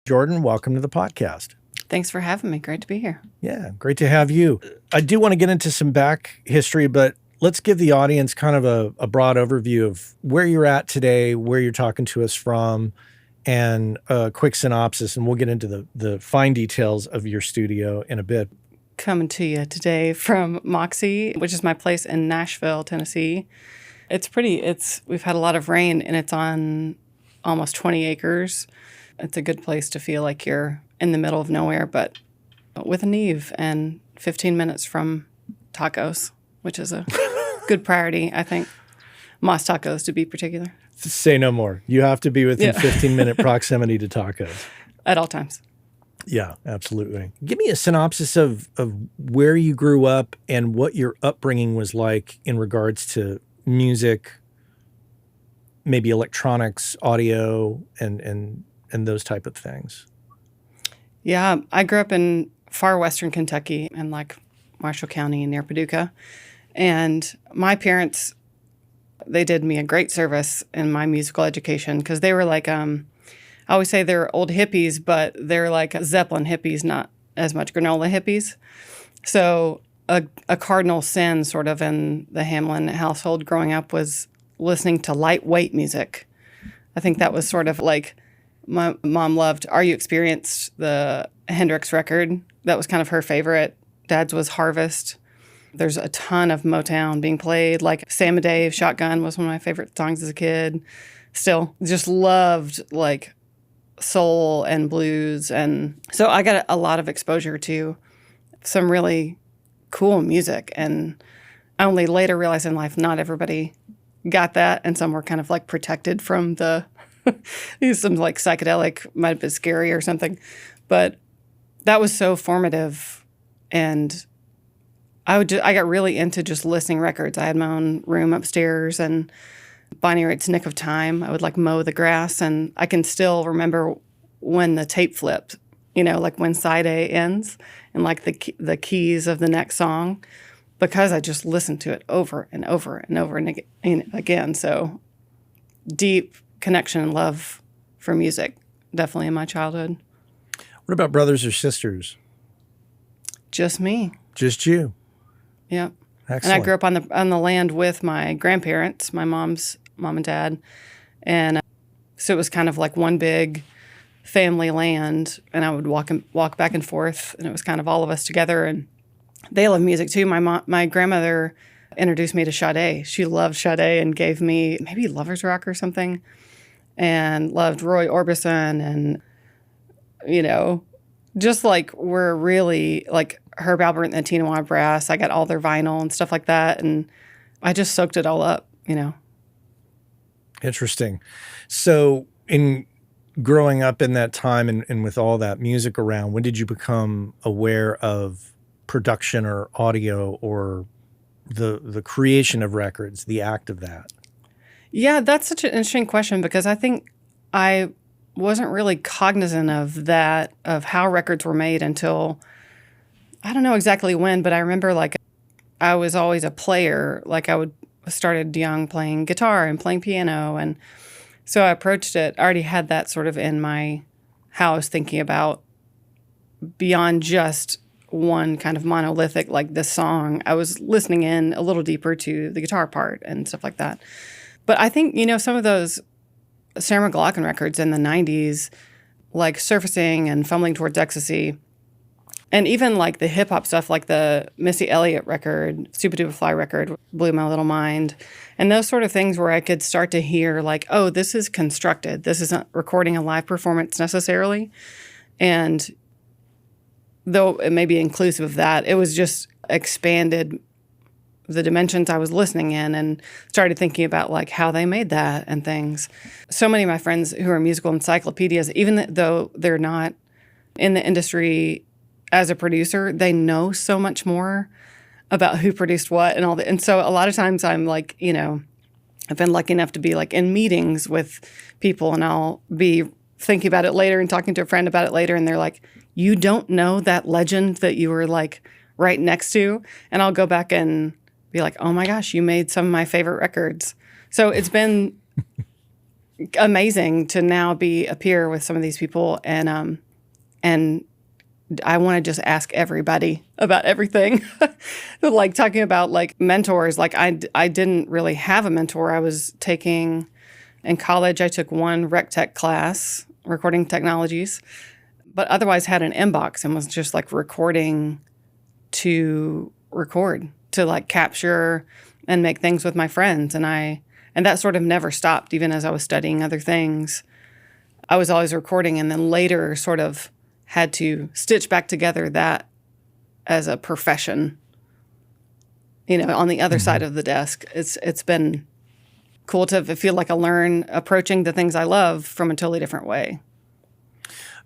Jordan, welcome to the podcast. Thanks for having me. Great to be here. Yeah, great to have you. I do want to get into some back history, but let's give the audience kind of a broad overview of where you're at today, where you're talking to us from, and a quick synopsis, and we'll get into the fine details of your studio in a bit. Coming to you today from Moxe, which is my place in Nashville, Tennessee. We've had a lot of rain, and it's on almost 20 acres. It's a good place to feel like you're in the middle of nowhere, but with a Neve and 15 minutes from tacos, which is a good priority, I think. Moss tacos, to be particular. Say no more. You have to be within 15-minute proximity to tacos. At all times. Yeah, absolutely. Give me a synopsis of where you grew up and what your upbringing was like in regards to music, maybe electronics, audio, and those type of things. Yeah, I grew up in far western Kentucky in like Marshall County near Paducah. And my parents, they did me a great service in my musical education because they were like, I always say they're old hippies, but they're like Zeppelin hippies, not as much granola hippies. So a cardinal sin sort of in the Hamlin household growing up was listening to lightweight music. I think that was sort of like my mom loved Are You Experienced, the Hendrix record. That was kind of her favorite. Dad's was Harvest. There's a ton of Motown being played, like Sam and Dave, Shotgun was one of my favorite songs as a kid. Still, just loved like soul and blues. And so I got a lot of exposure to some really cool music. And I only later realized in life not everybody got that. And some were kind of like protected from the some like psychedelic, might have been scary or something. But that was so formative. And I got really into just listening records. I had my own room upstairs, and Bonnie Raitt's Nick of Time. I would like mow the grass, and I can still remember when the tape flipped, like when side A ends and like the keys of the next song, because I just listened to it over and over and over and again. So deep connection and love for music, definitely in my childhood. What about brothers or sisters? Just me. Just you? Yeah. Excellent. And I grew up on the land with my grandparents, my mom's mom and dad. And so it was kind of like one big family land, and I would walk back and forth, and it was kind of all of us together. And they love music too. My grandmother introduced me to Sade. She loved Sade and gave me maybe Lover's Rock or something, and loved Roy Orbison, and just like we're really like Herb Alpert and the Tinawa Brass. I got all their vinyl and stuff like that, and I just soaked it all up, Interesting. So in growing up in that time and with all that music around, when did you become aware of production or audio or the creation of records, the act of that? Yeah, that's such an interesting question because I think I wasn't really cognizant of that, of how records were made until, I don't know exactly when, but I remember like I was always a player. Like I started young playing guitar and playing piano. And so I approached it. I already had that sort of in my house, thinking about beyond just one kind of monolithic, like this song. I was listening in a little deeper to the guitar part and stuff like that. But I think, some of those Sarah McLachlan records in the 90s, like Surfacing and Fumbling Towards Ecstasy, and even like the hip hop stuff, like the Missy Elliott record, Super Duper Fly record, Blew My Little Mind, and those sort of things where I could start to hear like, oh, this is constructed. This isn't recording a live performance necessarily. And though it may be inclusive of that, it was just expanded the dimensions I was listening in and started thinking about like how they made that and things. So many of my friends who are musical encyclopedias, even though they're not in the industry as a producer, they know so much more about who produced what and all that. And so a lot of times I'm like, I've been lucky enough to be like in meetings with people, and I'll be thinking about it later and talking to a friend about it later, and they're like, you don't know that legend that you were like right next to? And I'll go back and be like, oh my gosh, you made some of my favorite records. So it's been amazing to now be a peer with some of these people, and I want to just ask everybody about everything. Like talking about like mentors, like I didn't really have a mentor. I was taking, in college, I took one rec tech class, recording technologies, but otherwise had an inbox and was just like recording to record, to like capture and make things with my friends. And that sort of never stopped, even as I was studying other things. I was always recording, and then later sort of had to stitch back together that as a profession, on the other side of the desk. It's been cool to feel like I learn approaching the things I love from a totally different way.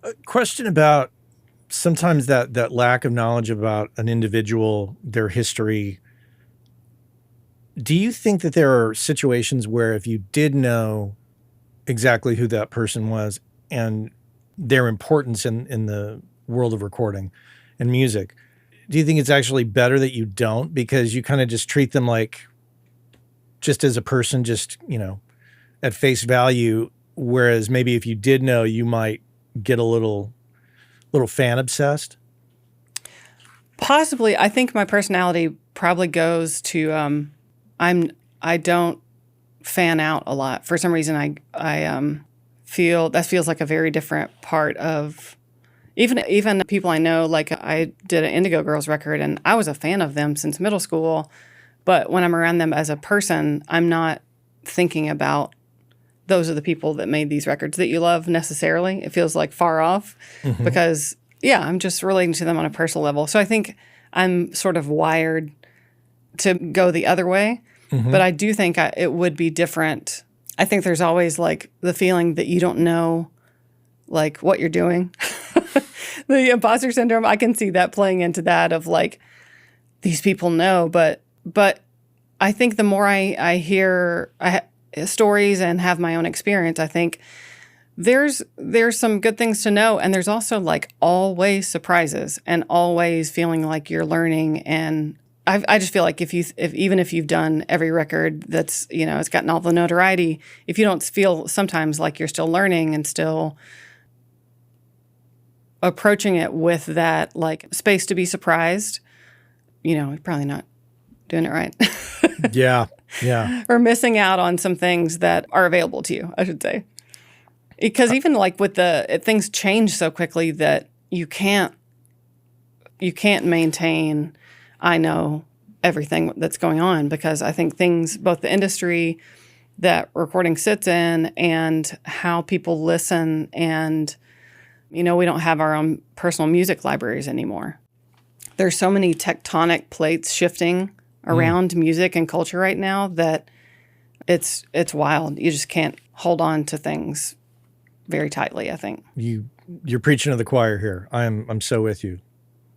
A question about sometimes that lack of knowledge about an individual, their history. Do you think that there are situations where if you did know exactly who that person was and their importance in the world of recording and music, do you think it's actually better that you don't, because you kind of just treat them like just as a person, just, at face value, whereas maybe if you did know, you might get a little fan obsessed? Possibly. I think my personality probably goes to I don't fan out a lot. For some reason I feel that feels like a very different part of even people I know. Like I did an Indigo Girls record, and I was a fan of them since middle school, but when I'm around them as a person, I'm not thinking about those are the people that made these records that you love necessarily. It feels like far off because I'm just relating to them on a personal level. So I think I'm sort of wired to go the other way, but I do think it would be different. I think there's always like the feeling that you don't know like what you're doing. The imposter syndrome, I can see that playing into that of like, these people know, but I think the more I hear stories and have my own experience, I think there's some good things to know, and there's also like always surprises and always feeling like you're learning. And I just feel like if even if you've done every record that's it's gotten all the notoriety, if you don't feel sometimes like you're still learning and still approaching it with that like space to be surprised, you're probably not doing it right. Yeah. Or missing out on some things that are available to you, I should say. Because even like with things change so quickly that you can't maintain, I know everything that's going on, because I think things, both the industry that recording sits in and how people listen, and we don't have our own personal music libraries anymore. There's so many tectonic plates shifting around music and culture right now that it's wild. You just can't hold on to things very tightly, I think. You're preaching to the choir here. I'm so with you.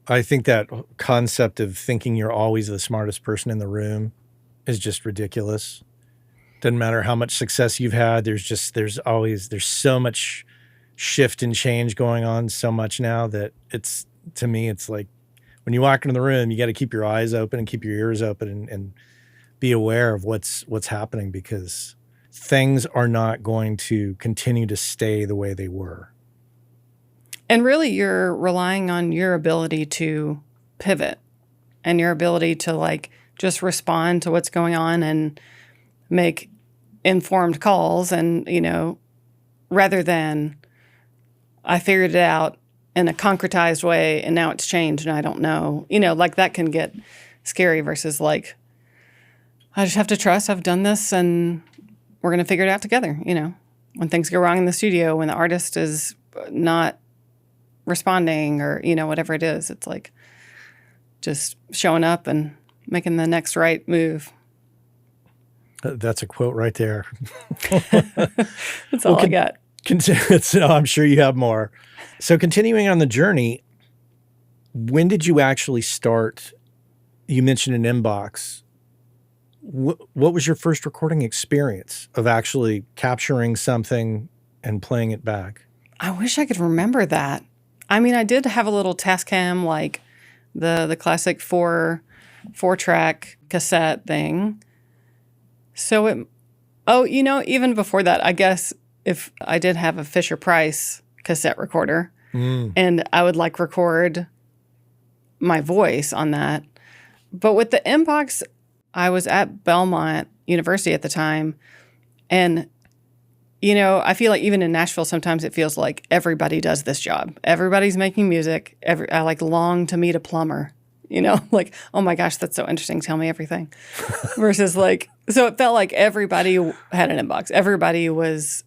I think that concept of thinking you're always the smartest person in the room is just ridiculous. Doesn't matter how much success you've had. There's so much shift and change going on so much now that to me, it's like when you walk into the room, you got to keep your eyes open and keep your ears open and be aware of what's happening, because things are not going to continue to stay the way they were. And really, you're relying on your ability to pivot and your ability to like just respond to what's going on and make informed calls. And, rather than I figured it out in a concretized way and now it's changed and I don't know, like that can get scary versus like, I just have to trust I've done this and we're going to figure it out together. When things go wrong in the studio, when the artist is not responding or, whatever it is, it's like just showing up and making the next right move. That's a quote right there. That's all I got. I'm sure you have more. So continuing on the journey, when did you actually start? You mentioned an inbox. What was your first recording experience of actually capturing something and playing it back? I wish I could remember that. I mean, I did have a little Tascam, like the classic four-track cassette thing. So even before that, I guess if I did have a Fisher Price cassette recorder, and I would like record my voice on that. But with the inbox, I was at Belmont University at the time, and I feel like even in Nashville, sometimes it feels like everybody does this job. Everybody's making music. I like long to meet a plumber, like, oh my gosh, that's so interesting. Tell me everything. Versus so it felt like everybody had an inbox. Everybody was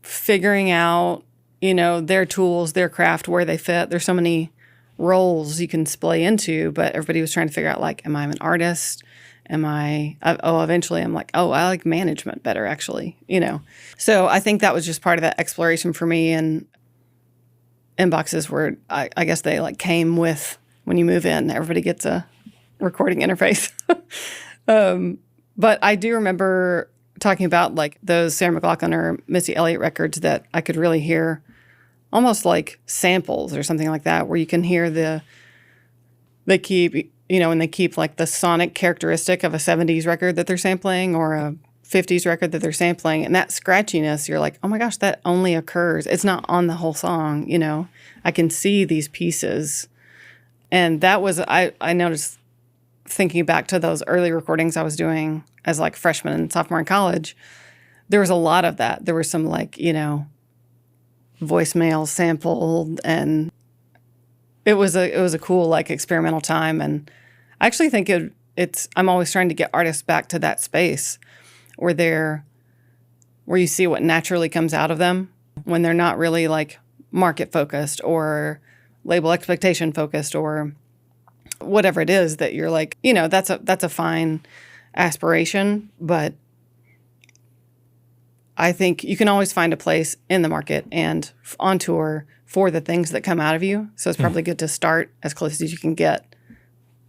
figuring out, their tools, their craft, where they fit. There's so many roles you can splay into, but everybody was trying to figure out, like, am I an artist? Eventually I'm like, I like management better, actually, So I think that was just part of that exploration for me. And inboxes were, I guess they came with, when you move in, everybody gets a recording interface. But I do remember talking about those Sarah McLachlan or Missy Elliott records that I could really hear almost like samples or something like that, where you can hear they keep the sonic characteristic of a 70s record that they're sampling or a 50s record that they're sampling. And that scratchiness, you're like, oh my gosh, that only occurs. It's not on the whole song, I can see these pieces. And that was, I noticed, thinking back to those early recordings I was doing as freshman and sophomore in college, there was a lot of that. There were some voicemails sampled, and it was a cool experimental time. And I actually think I'm always trying to get artists back to that space where you see what naturally comes out of them when they're not really market focused or label expectation focused or whatever it is that you're that's a fine aspiration, but I think you can always find a place in the market and on tour for the things that come out of you. So it's probably good to start as close as you can get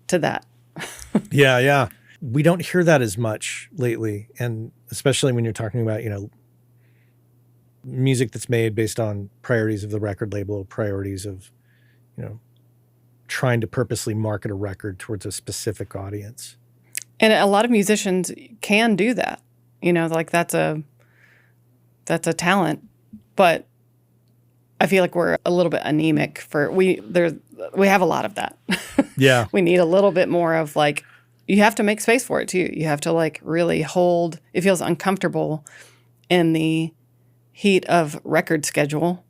to that. Yeah. We don't hear that as much lately. And especially when you're talking about, music that's made based on priorities of the record label, priorities of, trying to purposely market a record towards a specific audience. And a lot of musicians can do that. That's a talent, but I feel like we're a little bit anemic we have a lot of that. Yeah. We need a little bit more of you have to make space for it too. You have to really hold, it feels uncomfortable in the heat of record schedule.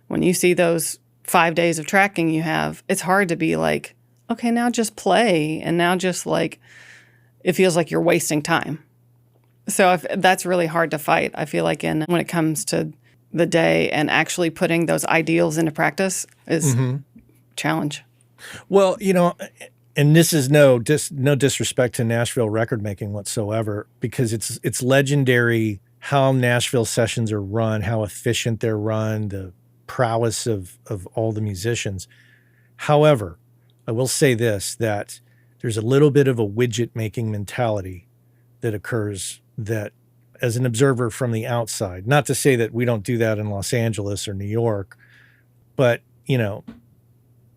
When you see those 5 days of tracking you have, it's hard to be okay, now just play. And now just it feels like you're wasting time. So that's really hard to fight, I feel like, when it comes to the day and actually putting those ideals into practice is challenge. Well, and this is no disrespect to Nashville record making whatsoever, because it's legendary how Nashville sessions are run, how efficient they're run, the prowess of all the musicians. However, I will say this, that there's a little bit of a widget making mentality that occurs that, as an observer from the outside, not to say that we don't do that in Los Angeles or New York, but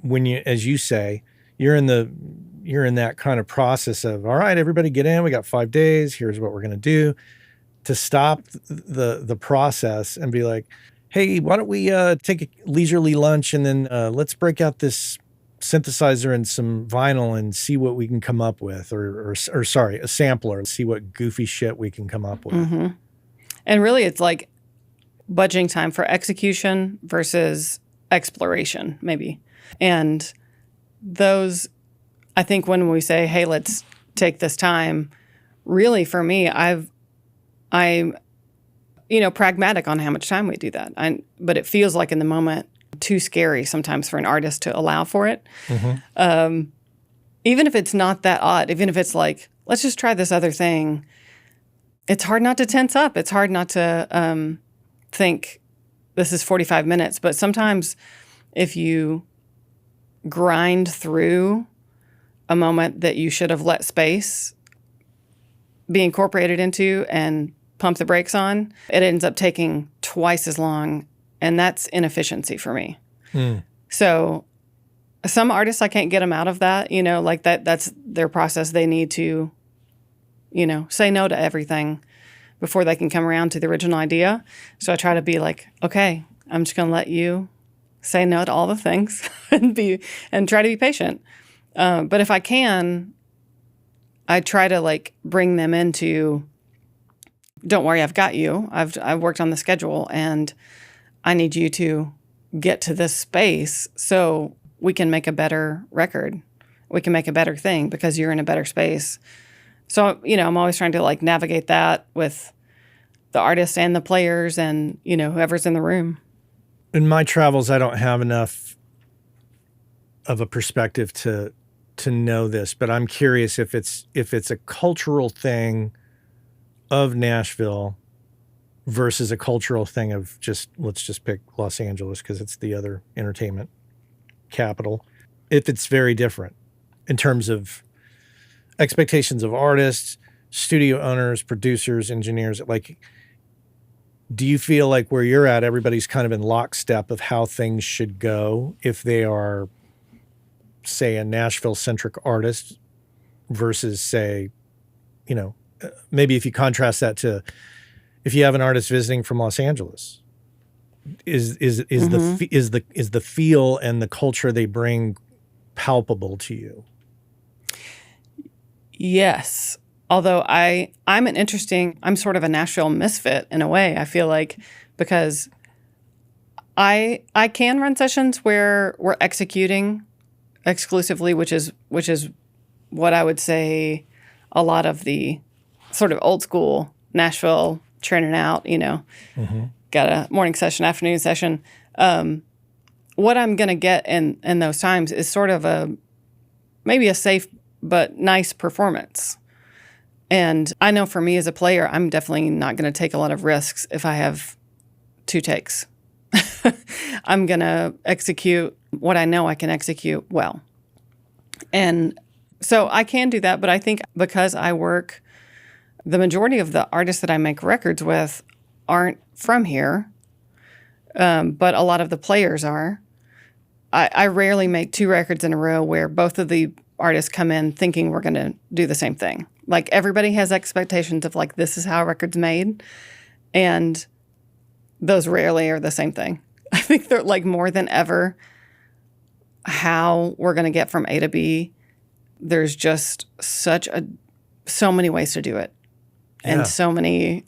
when you, as you say, you're in that kind of process of, all right, everybody get in, we got 5 days, here's what we're going to do, to stop the process and be like, hey, why don't we take a leisurely lunch and then let's break out this synthesizer and some vinyl and see what we can come up with, or sorry, a sampler, see what goofy shit we can come up with. Mm-hmm. And really it's budgeting time for execution versus exploration, maybe. And those, I think when we say, hey, let's take this time, really for me, I'm pragmatic on how much time we do that. But it feels like in the moment too scary sometimes for an artist to allow for it. Mm-hmm. Even if it's not that odd, even if it's let's just try this other thing, it's hard not to tense up. It's hard not to think this is 45 minutes. But sometimes if you grind through a moment that you should have let space be incorporated into and pump the brakes on, it ends up taking twice as long, and that's inefficiency for me. So some artists, I can't get them out of that, that's their process. They need to, say no to everything. before they can come around to the original idea. So I try to be like, okay, I'm just going to let you say no to all the things and try to be patient. But if I can, I try to like bring them into, don't worry, I've got you. I've worked on the schedule and I need you to get to this space so we can make a better record. We can make a better thing because you're in a better space. So, I'm always trying to like navigate that with the artists and the players and, whoever's in the room. In my travels, I don't have enough of a perspective to know this, but I'm curious if it's a cultural thing of Nashville versus a cultural thing of let's just pick Los Angeles because it's the other entertainment capital. If it's very different in terms of expectations of artists, studio owners, producers, engineers, like, do you feel like where you're at, everybody's kind of in lockstep of how things should go if they are, say, a Nashville-centric artist versus, say, maybe if you contrast that to if you have an artist visiting from Los Angeles, is the feel and the culture they bring palpable to you? Yes. Although I'm sort of a Nashville misfit in a way, I feel like, because I can run sessions where we're executing exclusively, which is what I would say a lot of the sort of old school Nashville churning out, got a morning session, afternoon session. What I'm going to get in those times is sort of maybe a safe but nice performance. And I know for me as a player, I'm definitely not going to take a lot of risks if I have 2 takes. I'm going to execute what I know I can execute well. And so I can do that, but I think because the majority of the artists that I make records with aren't from here, but a lot of the players are. I rarely make 2 records in a row where both of the artists come in thinking we're going to do the same thing. Like, everybody has expectations of like, this is how a record's made, and those rarely are the same thing. I think they're like more than ever how we're going to get from A to B. There's just so many ways to do it. Yeah. And so many,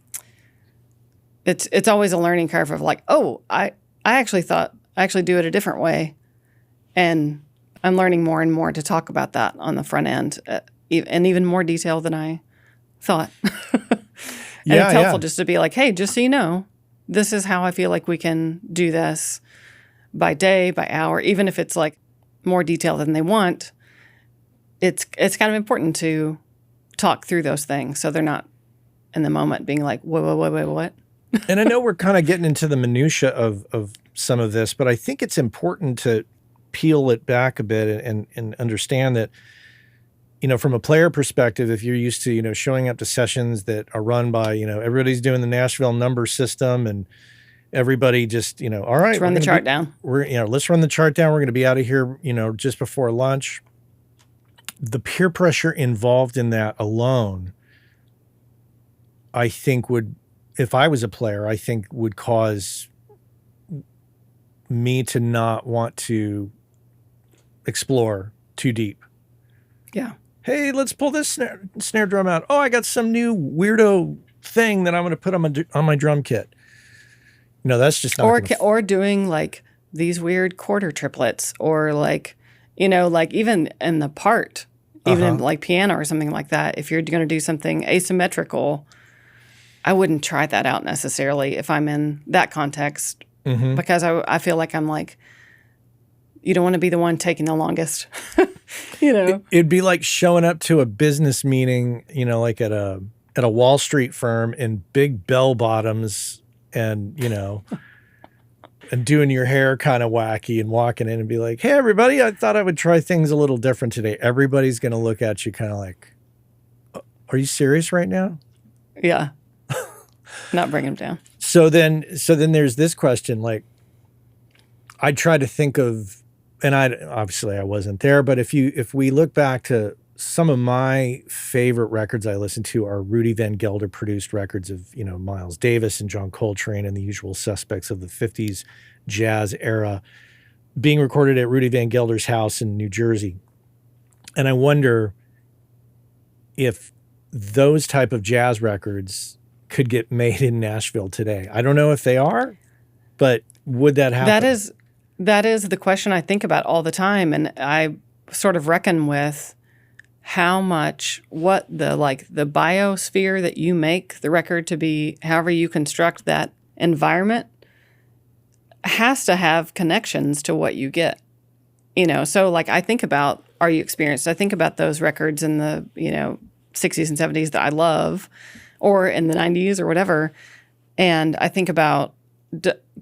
it's always a learning curve of like, oh, I actually thought I actually do it a different way. And I'm learning more and more to talk about that on the front end, and even more detail than I thought. And it's helpful just to be like, hey, just so you know, this is how I feel like we can do this by day, by hour, even if it's like more detail than they want. It's kind of important to talk through those things so they're not in the moment being like, wait, what? And I know we're kind of getting into the minutia of some of this, but I think it's important to peel it back a bit and understand that, from a player perspective, if you're used to, showing up to sessions that are run by, everybody's doing the Nashville number system and everybody just, all right, let's run the chart down. Let's run the chart down. We're going to be out of here, just before lunch. The peer pressure involved in that alone, I think if I was a player, I think would cause me to not want to explore too deep. Yeah. Hey, let's pull this snare drum out. Oh, I got some new weirdo thing that I'm going to put on my drum kit. That's just not or doing like these weird quarter triplets, or like, like even in the part, even in like piano or something like that. If you're going to do something asymmetrical, I wouldn't try that out necessarily if I'm in that context, because I feel like I'm like, you don't want to be the one taking the longest, It'd be like showing up to a business meeting, like at a Wall Street firm in big bell bottoms and, and doing your hair kind of wacky and walking in and be like, hey, everybody, I thought I would try things a little different today. Everybody's going to look at you kind of like, are you serious right now? Yeah. Not bring them down. So then there's this question, like, I try to think of, and I wasn't there, but if we look back to some of my favorite records I listen to are Rudy Van Gelder produced records of, Miles Davis and John Coltrane and the usual suspects of the 50s jazz era being recorded at Rudy Van Gelder's house in New Jersey. And I wonder if those type of jazz records could get made in Nashville today. I don't know if they are, but would that happen? That is the question I think about all the time. And I sort of reckon with how much, what the biosphere that you make the record to be, however you construct that environment, has to have connections to what you get. So I think about Are You Experienced? I think about those records in the, 60s and 70s that I love, or in the 90s or whatever. And I think about,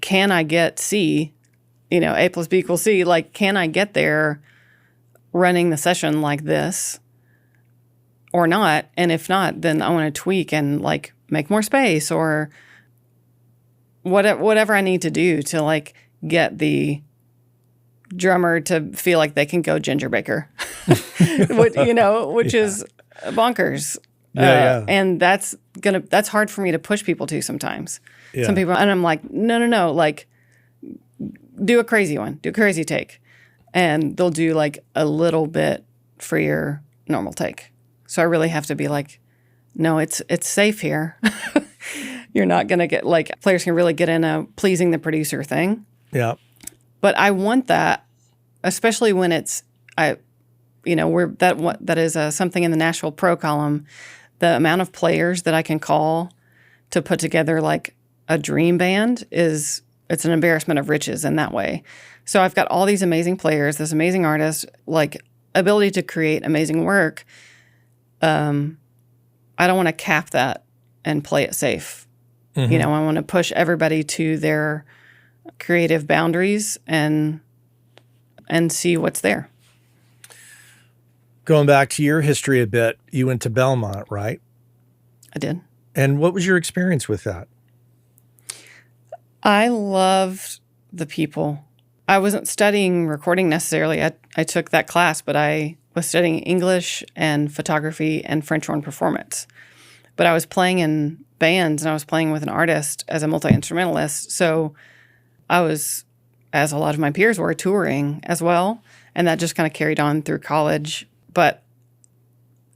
can I get C, A plus B equals C? Can I get there running the session like this or not? And if not, then I want to tweak and make more space or whatever I need to do to get the drummer to feel like they can go Ginger Baker, which is bonkers. Yeah. And that's hard for me to push people to sometimes. Yeah. Some people, and I'm like, no, do a crazy one, do a crazy take. And they'll do a little bit freer normal take. So I really have to be no, it's safe here. You're not going to get players can really get in a pleasing the producer thing. Yeah. But I want that, especially when that is something in the Nashville Pro column. The amount of players that I can call to put together a dream band it's an embarrassment of riches in that way. So I've got all these amazing players, this amazing artist, ability to create amazing work. I don't want to cap that and play it safe. Mm-hmm. I want to push everybody to their creative boundaries and see what's there. Going back to your history a bit, you went to Belmont, right? I did. And what was your experience with that? I loved the people. I wasn't studying recording necessarily. I took that class, but I was studying English and photography and French horn performance. But I was playing in bands and I was playing with an artist as a multi-instrumentalist. So I was, as a lot of my peers were, touring as well. And that just kind of carried on through college. But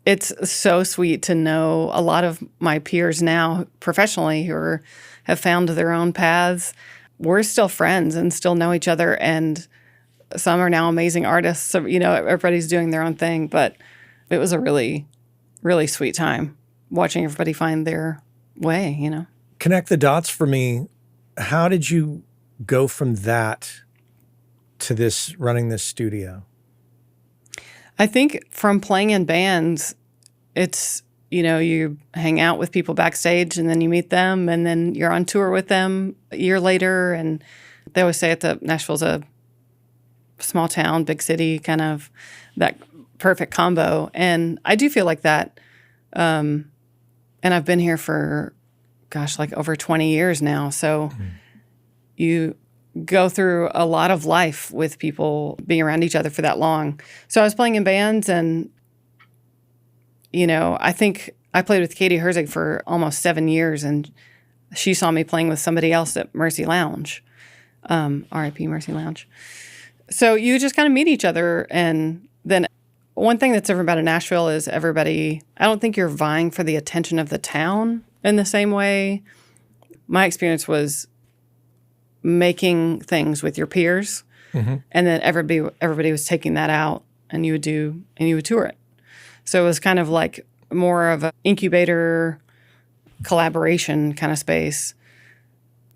it's so sweet to know a lot of my peers now professionally who have found their own paths. We're still friends and still know each other. And some are now amazing artists. So, everybody's doing their own thing. But it was a really, really sweet time watching everybody find their way, Connect the dots for me. How did you go from that to running this studio? I think from playing in bands, it's, you hang out with people backstage and then you meet them and then you're on tour with them a year later. And they always say Nashville's a small town, big city, kind of that perfect combo. And I do feel like that. And I've been here for, over 20 years now. So you go through a lot of life with people being around each other for that long. So I was playing in bands and, I think I played with Katie Herzig for almost 7 years and she saw me playing with somebody else at Mercy Lounge, RIP Mercy Lounge. So you just kind of meet each other. And then one thing that's different about Nashville is everybody, I don't think you're vying for the attention of the town in the same way. My experience was making things with your peers, and then everybody was taking that out, and you would tour it. So it was kind of more of an incubator collaboration kind of space,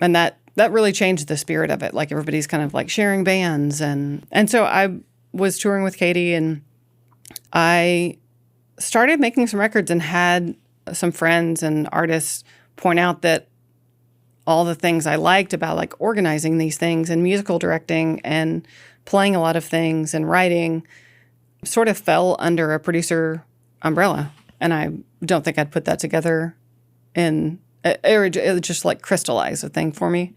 and that really changed the spirit of it. Everybody's kind of sharing bands, and so I was touring with Katie, and I started making some records and had some friends and artists point out that all the things I liked about organizing these things and musical directing and playing a lot of things and writing sort of fell under a producer umbrella. And I don't think I'd put that together it just crystallized a thing for me.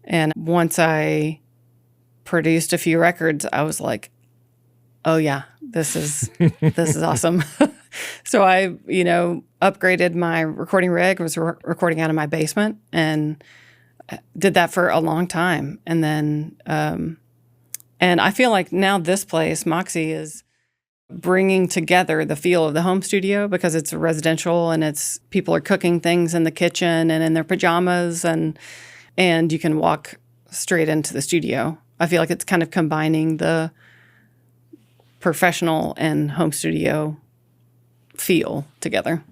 And once I produced a few records, I was like, oh yeah, this is awesome. So I, upgraded my recording rig, was recording out of my basement, and did that for a long time. And then, and I feel like now this place, Moxe, is bringing together the feel of the home studio because it's residential and people are cooking things in the kitchen and in their pajamas, and you can walk straight into the studio. I feel like it's kind of combining the professional and home studio feel together.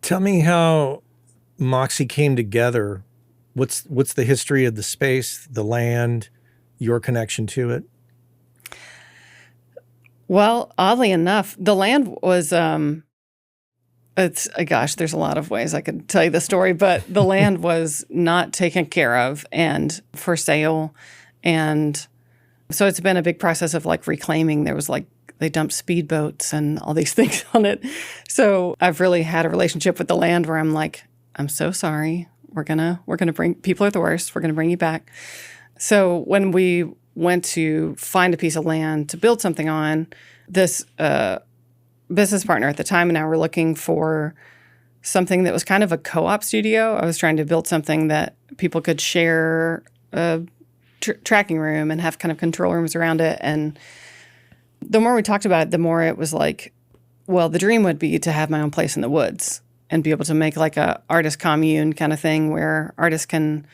Tell me how Moxe came together. What's the history of the space, the land, your connection to it? Well, oddly enough, the land was, there's a lot of ways I could tell you the story, but the land was not taken care of and for sale. And so it's been a big process of like reclaiming. There was like, they dumped speedboats and all these things on it. So I've really had a relationship with the land where I'm like, I'm so sorry. We're gonna bring, people are the worst. We're gonna bring you back. So when we went to find a piece of land to build something on, this business partner at the time and I were looking for something that was kind of a co-op studio. I was trying to build something that people could share a tracking room and have kind of control rooms around it. And the more we talked about it, the more it was like, well, the dream would be to have my own place in the woods and be able to make like a artist commune kind of thing where artists can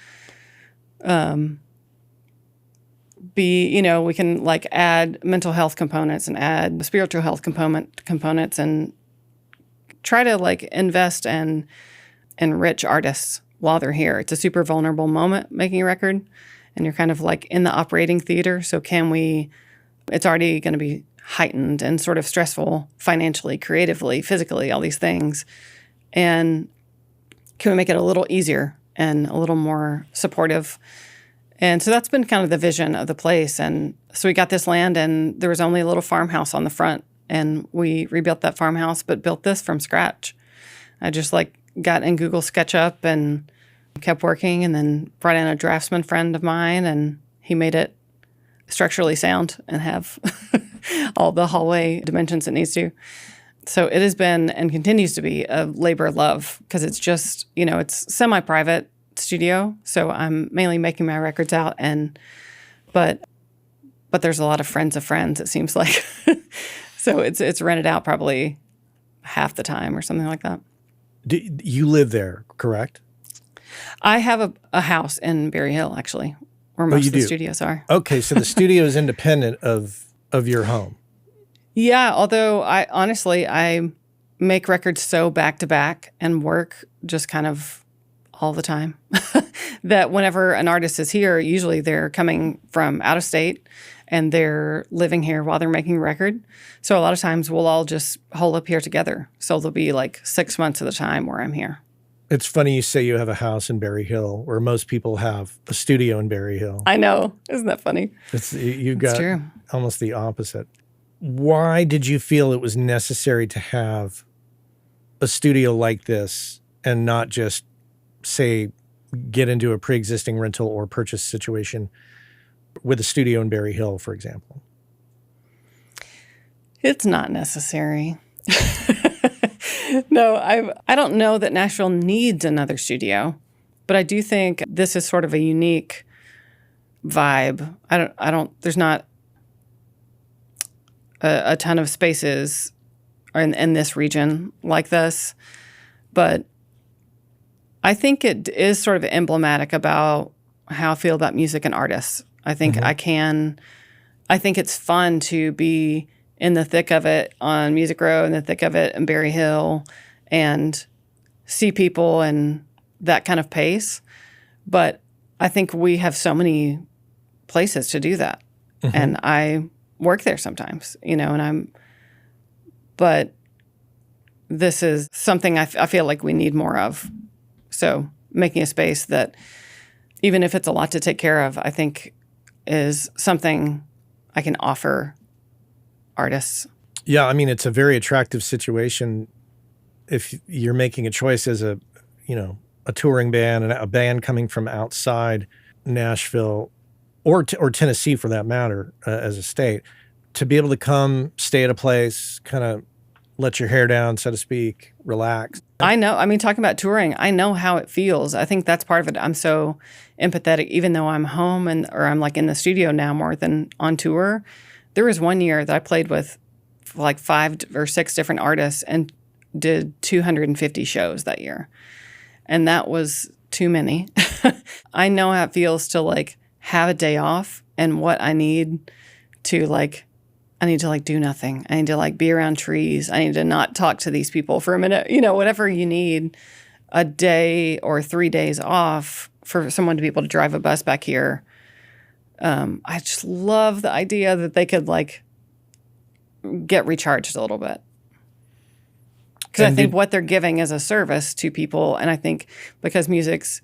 we can like add mental health components and add spiritual health components and try to like invest and enrich artists while they're here. It's a super vulnerable moment making a record, and you're kind of like in the operating theater. So it's already going to be heightened and sort of stressful financially, creatively, physically, all these things. And can we make it a little easier and a little more supportive? And so that's been kind of the vision of the place. And so we got this land and there was only a little farmhouse on the front. And we rebuilt that farmhouse, but built this from scratch. I just like got in Google SketchUp and kept working, and then brought in a draftsman friend of mine, and he made it structurally sound and have all the hallway dimensions it needs to. So it has been and continues to be a labor of love because it's just, it's semi-private studio. So I'm mainly making my records out, but there's a lot of friends of friends, it seems like. So it's rented out probably half the time or something like that. You live there, correct? I have a house in Berry Hill, actually, where most of the studios are. Okay, so the studio is independent of your home. Yeah, although I make records so back to back and work just kind of all the time that whenever an artist is here, usually they're coming from out of state and they're living here while they're making a record. So a lot of times we'll all just hole up here together. So there'll be like 6 months of the time where I'm here. It's funny you say you have a house in Berry Hill, where most people have a studio in Berry Hill. I know. Isn't that funny? You got almost the opposite. Why did you feel it was necessary to have a studio like this and not just, say, get into a pre-existing rental or purchase situation with a studio in Berry Hill, for example? It's not necessary. No, I don't know that Nashville needs another studio, but I do think this is sort of a unique vibe. There's not a ton of spaces in this region like this, but I think it is sort of emblematic about how I feel about music and artists. I think I think it's fun to be in the thick of it on Music Row, in the thick of it in Berry Hill, and see people and that kind of pace. But I think we have so many places to do that. Mm-hmm. And I work there sometimes, but this is something I feel like we need more of. So making a space that, even if it's a lot to take care of, I think is something I can offer artists. Yeah, I mean, it's a very attractive situation if you're making a choice as a touring band and a band coming from outside Nashville or Tennessee for that matter, as a state. to be able to come, stay at a place, kind of let your hair down, so to speak, relax. I know. I mean, talking about touring, I know how it feels. I think that's part of it. I'm so empathetic, even though I'm home or I'm like in the studio now more than on tour. There was one year that I played with like 5 or 6 different artists and did 250 shows that year. And that was too many. I know how it feels to like have a day off and what I need to like, I need to like do nothing. I need to like be around trees. I need to not talk to these people for a minute. You know, whatever you need, a day or 3 days off for someone to be able to drive a bus back here. I just love the idea that they could like get recharged a little bit. Because I think what they're giving is a service to people. And I think because music's,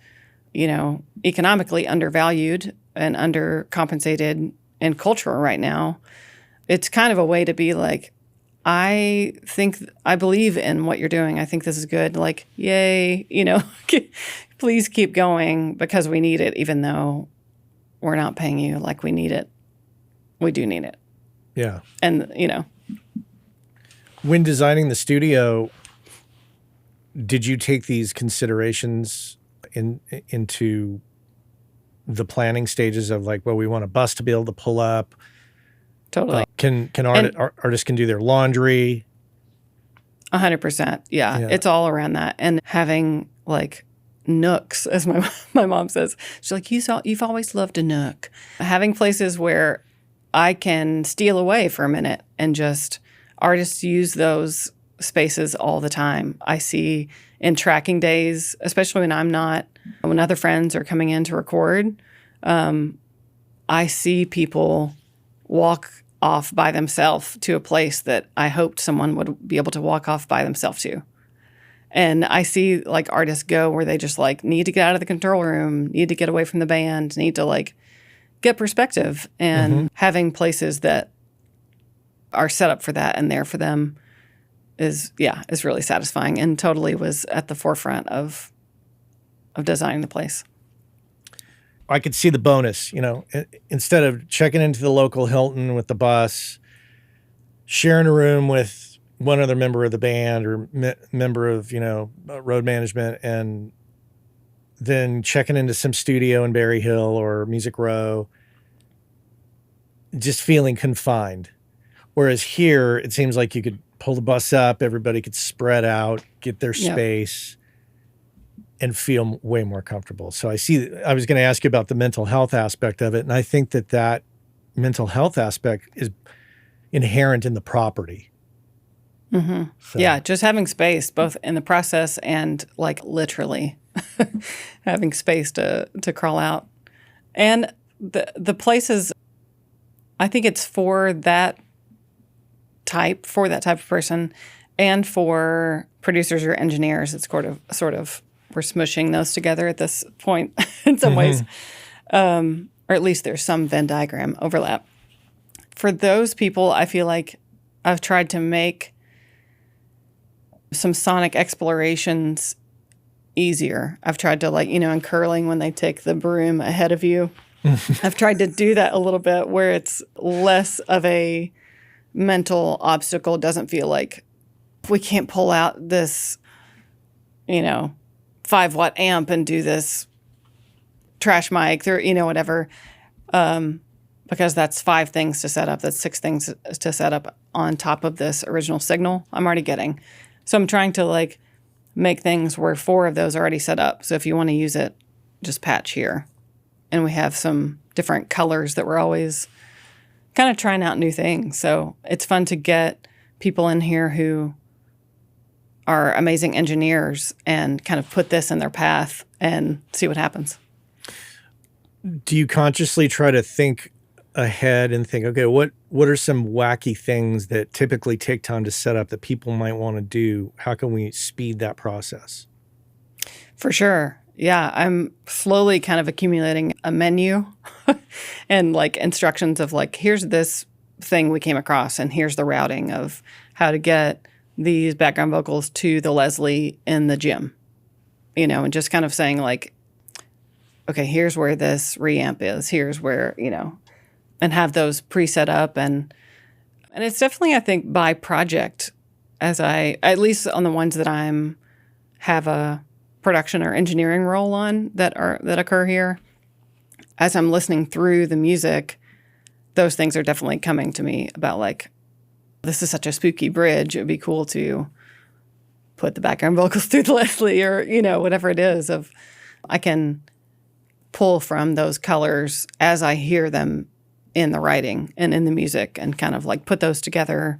you know, economically undervalued and undercompensated in culture right now, it's kind of a way to be like, I believe in what you're doing. I think this is good. Like, yay, you know, please keep going because we need it, even though we're not paying you like we need it. We do need it. Yeah. And, you know. When designing the studio, did you take these considerations into the planning stages of like, well, we want a bus to be able to pull up? Totally. Artists can do their laundry? 100%. Yeah. It's all around that. And having like nooks, as my mom says. She's like, you've always loved a nook. Having places where I can steal away for a minute and just artists use those spaces all the time. I see in tracking days, especially when other friends are coming in to record, I see people walk off by themselves to a place that I hoped someone would be able to walk off by themselves to. And I see like artists go where they just like need to get out of the control room, need to get away from the band, need to like get perspective. And having places that are set up for that and there for them is really satisfying and totally was at the forefront of designing the place. I could see the bonus, you know, instead of checking into the local Hilton with the bus, sharing a room with one other member of the band or member of, you know, road management, and then checking into some studio in Berry Hill or Music Row, just feeling confined. Whereas here, it seems like you could pull the bus up, everybody could spread out, get their space, and feel way more comfortable. So I was going to ask you about the mental health aspect of it. And I think that mental health aspect is inherent in the property. Mm-hmm. So. Yeah, just having space, both in the process and like literally having space to crawl out. And the places, I think it's for that type of person, and for producers or engineers, it's sort of we're smushing those together at this point in some ways, or at least there's some Venn diagram overlap. For those people, I feel like I've tried to make some sonic explorations easier. I've tried to, like, you know, in curling when they take the broom ahead of you, I've tried to do that a little bit where it's less of a mental obstacle. It doesn't feel like we can't pull out this, you know, 5-watt amp and do this trash mic or, you know, whatever, because that's 5 things to set up. That's 6 things to set up on top of this original signal I'm already getting. So I'm trying to like make things where 4 of those are already set up. So if you want to use it, just patch here. And we have some different colors that we're always kind of trying out new things. So it's fun to get people in here who are amazing engineers and kind of put this in their path and see what happens. Do you consciously try to think ahead and think, okay, what are some wacky things that typically take time to set up that people might want to do? How can we speed that process? For sure. Yeah, I'm slowly kind of accumulating a menu and like instructions of like, here's this thing we came across and here's the routing of how to get these background vocals to the Leslie in the gym, you know, and just kind of saying like, okay, here's where this reamp is, here's where, you know, and have those pre-set up and And it's definitely, I think, by project, at least on the ones that have a production or engineering role on that occur here. As I'm listening through the music, those things are definitely coming to me about like, this is such a spooky bridge. It'd be cool to put the background vocals through Leslie or, whatever it is I can pull from those colors as I hear them in the writing and in the music and kind of like put those together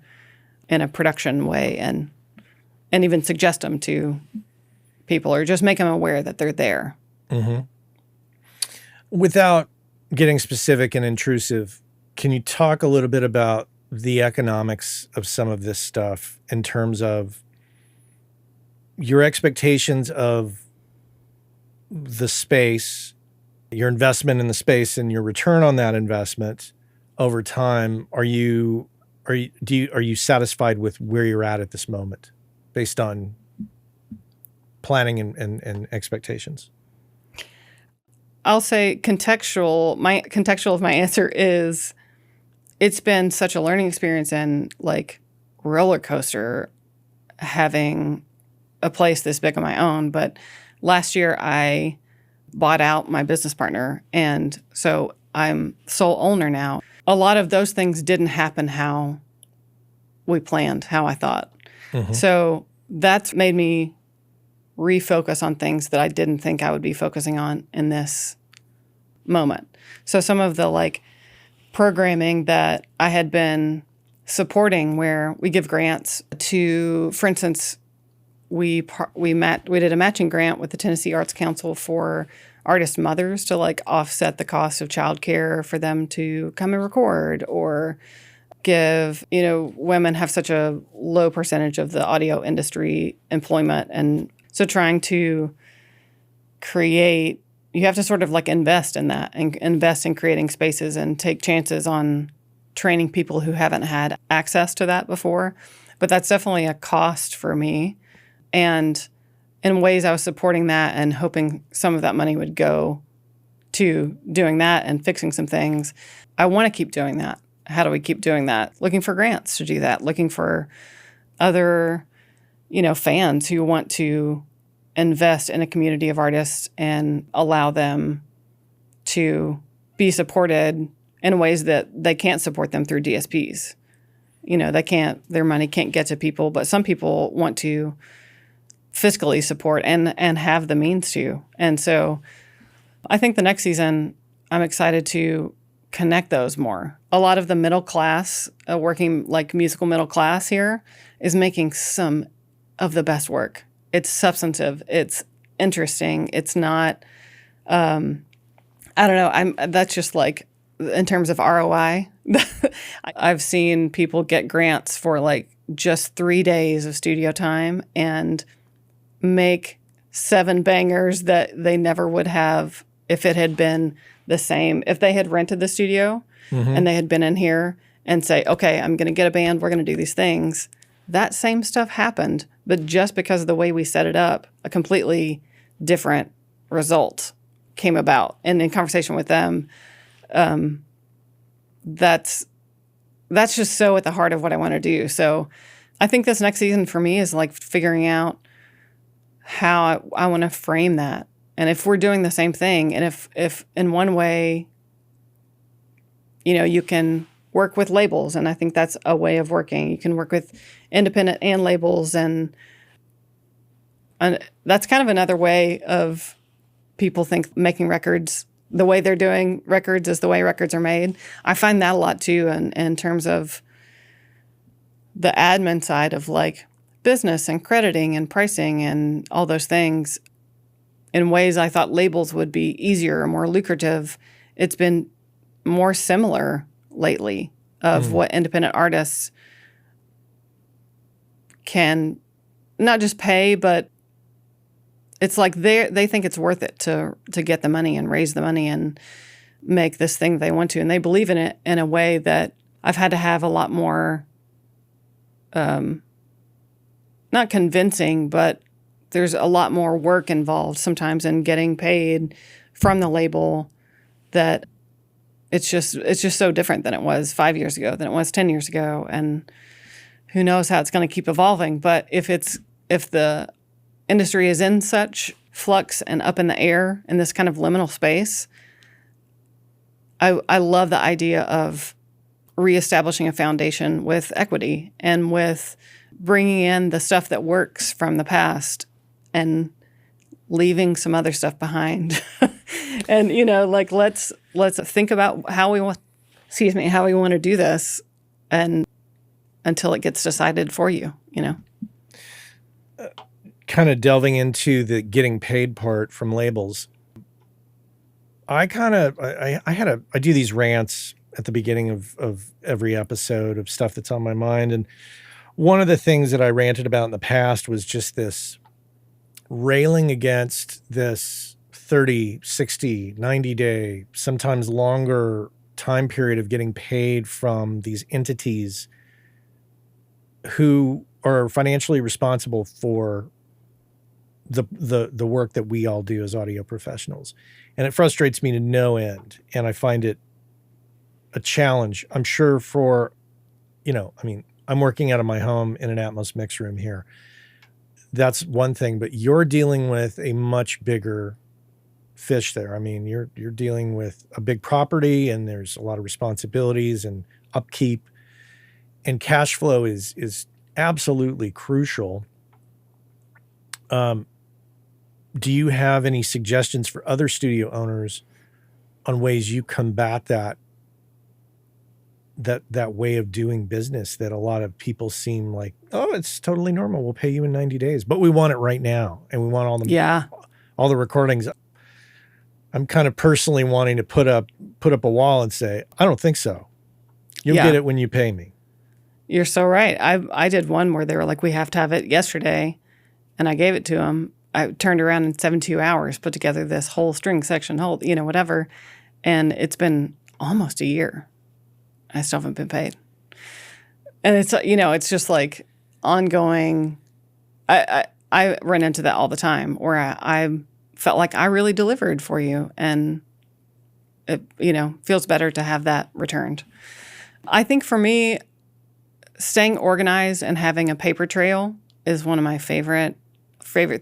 in a production way and even suggest them to people or just make them aware that they're there. Mm-hmm. Without getting specific and intrusive, can you talk a little bit about the economics of some of this stuff in terms of your expectations of the space, your investment in the space, and your return on that investment over time? Are you satisfied with where you're at this moment, based on planning and expectations? I'll say contextual. My contextual of my answer is, it's been such a learning experience and like roller coaster having a place this big on my own. But last year I bought out my business partner, and so I'm sole owner now. A lot of those things didn't happen how we planned, how I thought. Mm-hmm. So that's made me refocus on things that I didn't think I would be focusing on in this moment. So some of the like programming that I had been supporting, where we give grants to, for instance, we did a matching grant with the Tennessee Arts Council for artist mothers to like offset the cost of childcare for them to come and record, or give, women have such a low percentage of the audio industry employment. And so trying to create, you have to sort of like invest in that and invest in creating spaces and take chances on training people who haven't had access to that before. But that's definitely a cost for me. And in ways I was supporting that and hoping some of that money would go to doing that and fixing some things. I want to keep doing that. How do we keep doing that? Looking for grants to do that, looking for other, fans who want to invest in a community of artists and allow them to be supported in ways that they can't support them through DSPs. Their money can't get to people, but some people want to fiscally support and have the means to. And so I think the next season, I'm excited to connect those more. A lot of the middle class, working like musical middle class here, is making some of the best work. It's substantive. It's interesting. It's not, I don't know. That's just like, in terms of ROI, I've seen people get grants for like just 3 days of studio time and make 7 bangers that they never would have if it had been the same. If they had rented the studio and they had been in here and say, okay, I'm going to get a band, we're going to do these things. That same stuff happened, but just because of the way we set it up, a completely different result came about. And in conversation with them, that's just so at the heart of what I want to do. So I think this next season for me is like figuring out how I want to frame that. And if we're doing the same thing, and if in one way, you can work with labels, and I think that's a way of working. You can work with independent and labels, and that's kind of another way of people think making records, the way they're doing records is the way records are made. I find that a lot too, in terms of the admin side of like business and crediting and pricing and all those things. In ways I thought labels would be easier or more lucrative, it's been more similar lately of what independent artists can not just pay, but it's like they think it's worth it to get the money and raise the money and make this thing they want to. And they believe in it in a way that I've had to have a lot more, not convincing, but there's a lot more work involved sometimes in getting paid from the label that it's just so different than it was 5 years ago, than it was 10 years ago. And who knows how it's going to keep evolving. But if the industry is in such flux and up in the air in this kind of liminal space, I love the idea of reestablishing a foundation with equity and with bringing in the stuff that works from the past and leaving some other stuff behind. And, like, let's think about how we want to do this, and until it gets decided for you, Kind of delving into the getting paid part from labels. I do these rants at the beginning of every episode of stuff that's on my mind. And one of the things that I ranted about in the past was just this railing against this 30, 60, 90-day, sometimes longer time period of getting paid from these entities who are financially responsible for the work that we all do as audio professionals. And it frustrates me to no end. And I find it a challenge. I'm sure for, I'm working out of my home in an Atmos mix room here. That's one thing, but you're dealing with a much bigger fish there. I mean, you're dealing with a big property, and there's a lot of responsibilities and upkeep, and cash flow is absolutely crucial. Do you have any suggestions for other studio owners on ways you combat that way of doing business that a lot of people seem like, oh, it's totally normal, we'll pay you in 90 days, but we want it right now, and we want all the recordings. I'm kind of personally wanting to put up a wall and say, I don't think so. You'll get it when you pay me. You're so right. I did one where they were like, we have to have it yesterday, and I gave it to them. I turned around in 72 hours, put together this whole string section, whatever. And it's been almost a year. I still haven't been paid. And it's just like ongoing. I run into that all the time, where I felt like I really delivered for you. And it, feels better to have that returned. I think for me, staying organized and having a paper trail is one of my favorite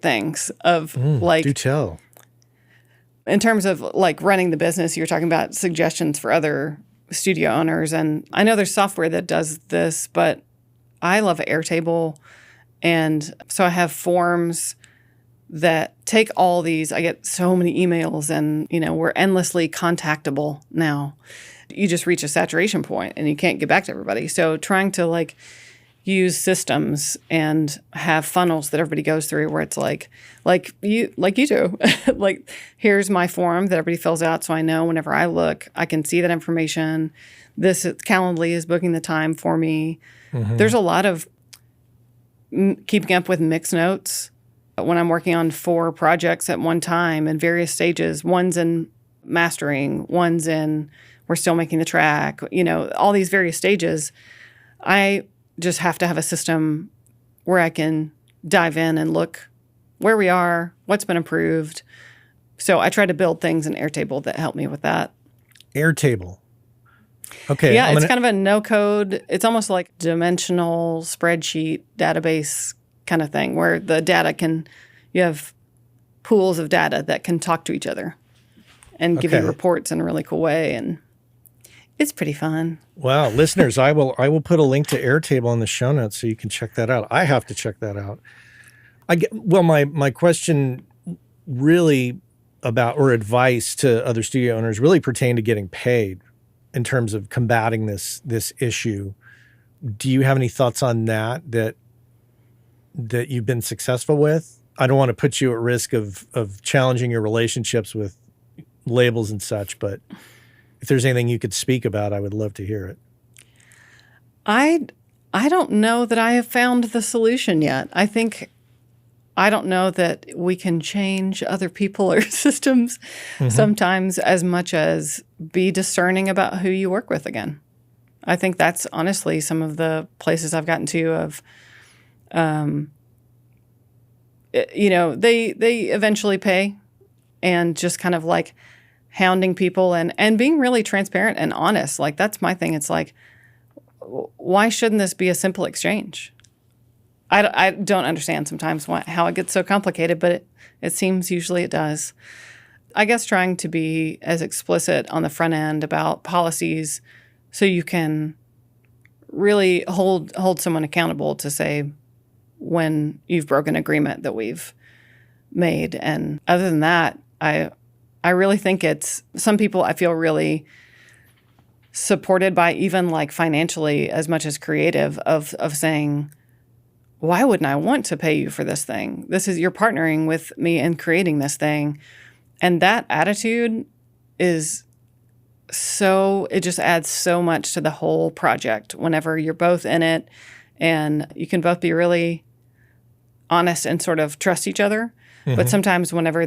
things of do tell. In terms of like running the business. You're talking about suggestions for other studio owners, and I know there's software that does this, but I love Airtable, and so I have forms that take all these. I get so many emails, and we're endlessly contactable now. You just reach a saturation point and you can't get back to everybody. So trying to use systems and have funnels that everybody goes through, where it's like you do. Like, here's my form that everybody fills out, so I know whenever I look, I can see that information. This Calendly is booking the time for me. Mm-hmm. There's a lot of keeping up with mix notes when I'm working on 4 projects at one time in various stages. One's in mastering, one's in we're still making the track, all these various stages. I just have to have a system where I can dive in and look where we are, what's been improved. So I try to build things in Airtable that help me with that. Airtable. Okay. Yeah, it's kind of a no-code. It's almost like dimensional spreadsheet database kind of thing, where the data you have pools of data that can talk to each other and give you reports in a really cool way. And it's pretty fun. Wow. Listeners, I will put a link to Airtable in the show notes so you can check that out. I have to check that out. My question really about, or advice to other studio owners, really pertain to getting paid in terms of combating this issue. Do you have any thoughts on that you've been successful with? I don't want to put you at risk of challenging your relationships with labels and such, but if there's anything you could speak about, I would love to hear it. I don't know that I have found the solution yet. I don't know that we can change other people or systems sometimes as much as be discerning about who you work with again. I think that's honestly some of the places I've gotten to of, they eventually pay, and just kind of like hounding people and being really transparent and honest. Like, that's my thing. It's like, why shouldn't this be a simple exchange? I don't understand sometimes how it gets so complicated, but it seems usually it does. I guess trying to be as explicit on the front end about policies so you can really hold someone accountable to say when you've broken agreement that we've made. And other than that, I really think it's some people I feel really supported by, even like financially as much as creative, of saying, why wouldn't I want to pay you for this thing? You're partnering with me in creating this thing. And that attitude it just adds so much to the whole project whenever you're both in it and you can both be really honest and sort of trust each other. Mm-hmm. But sometimes whenever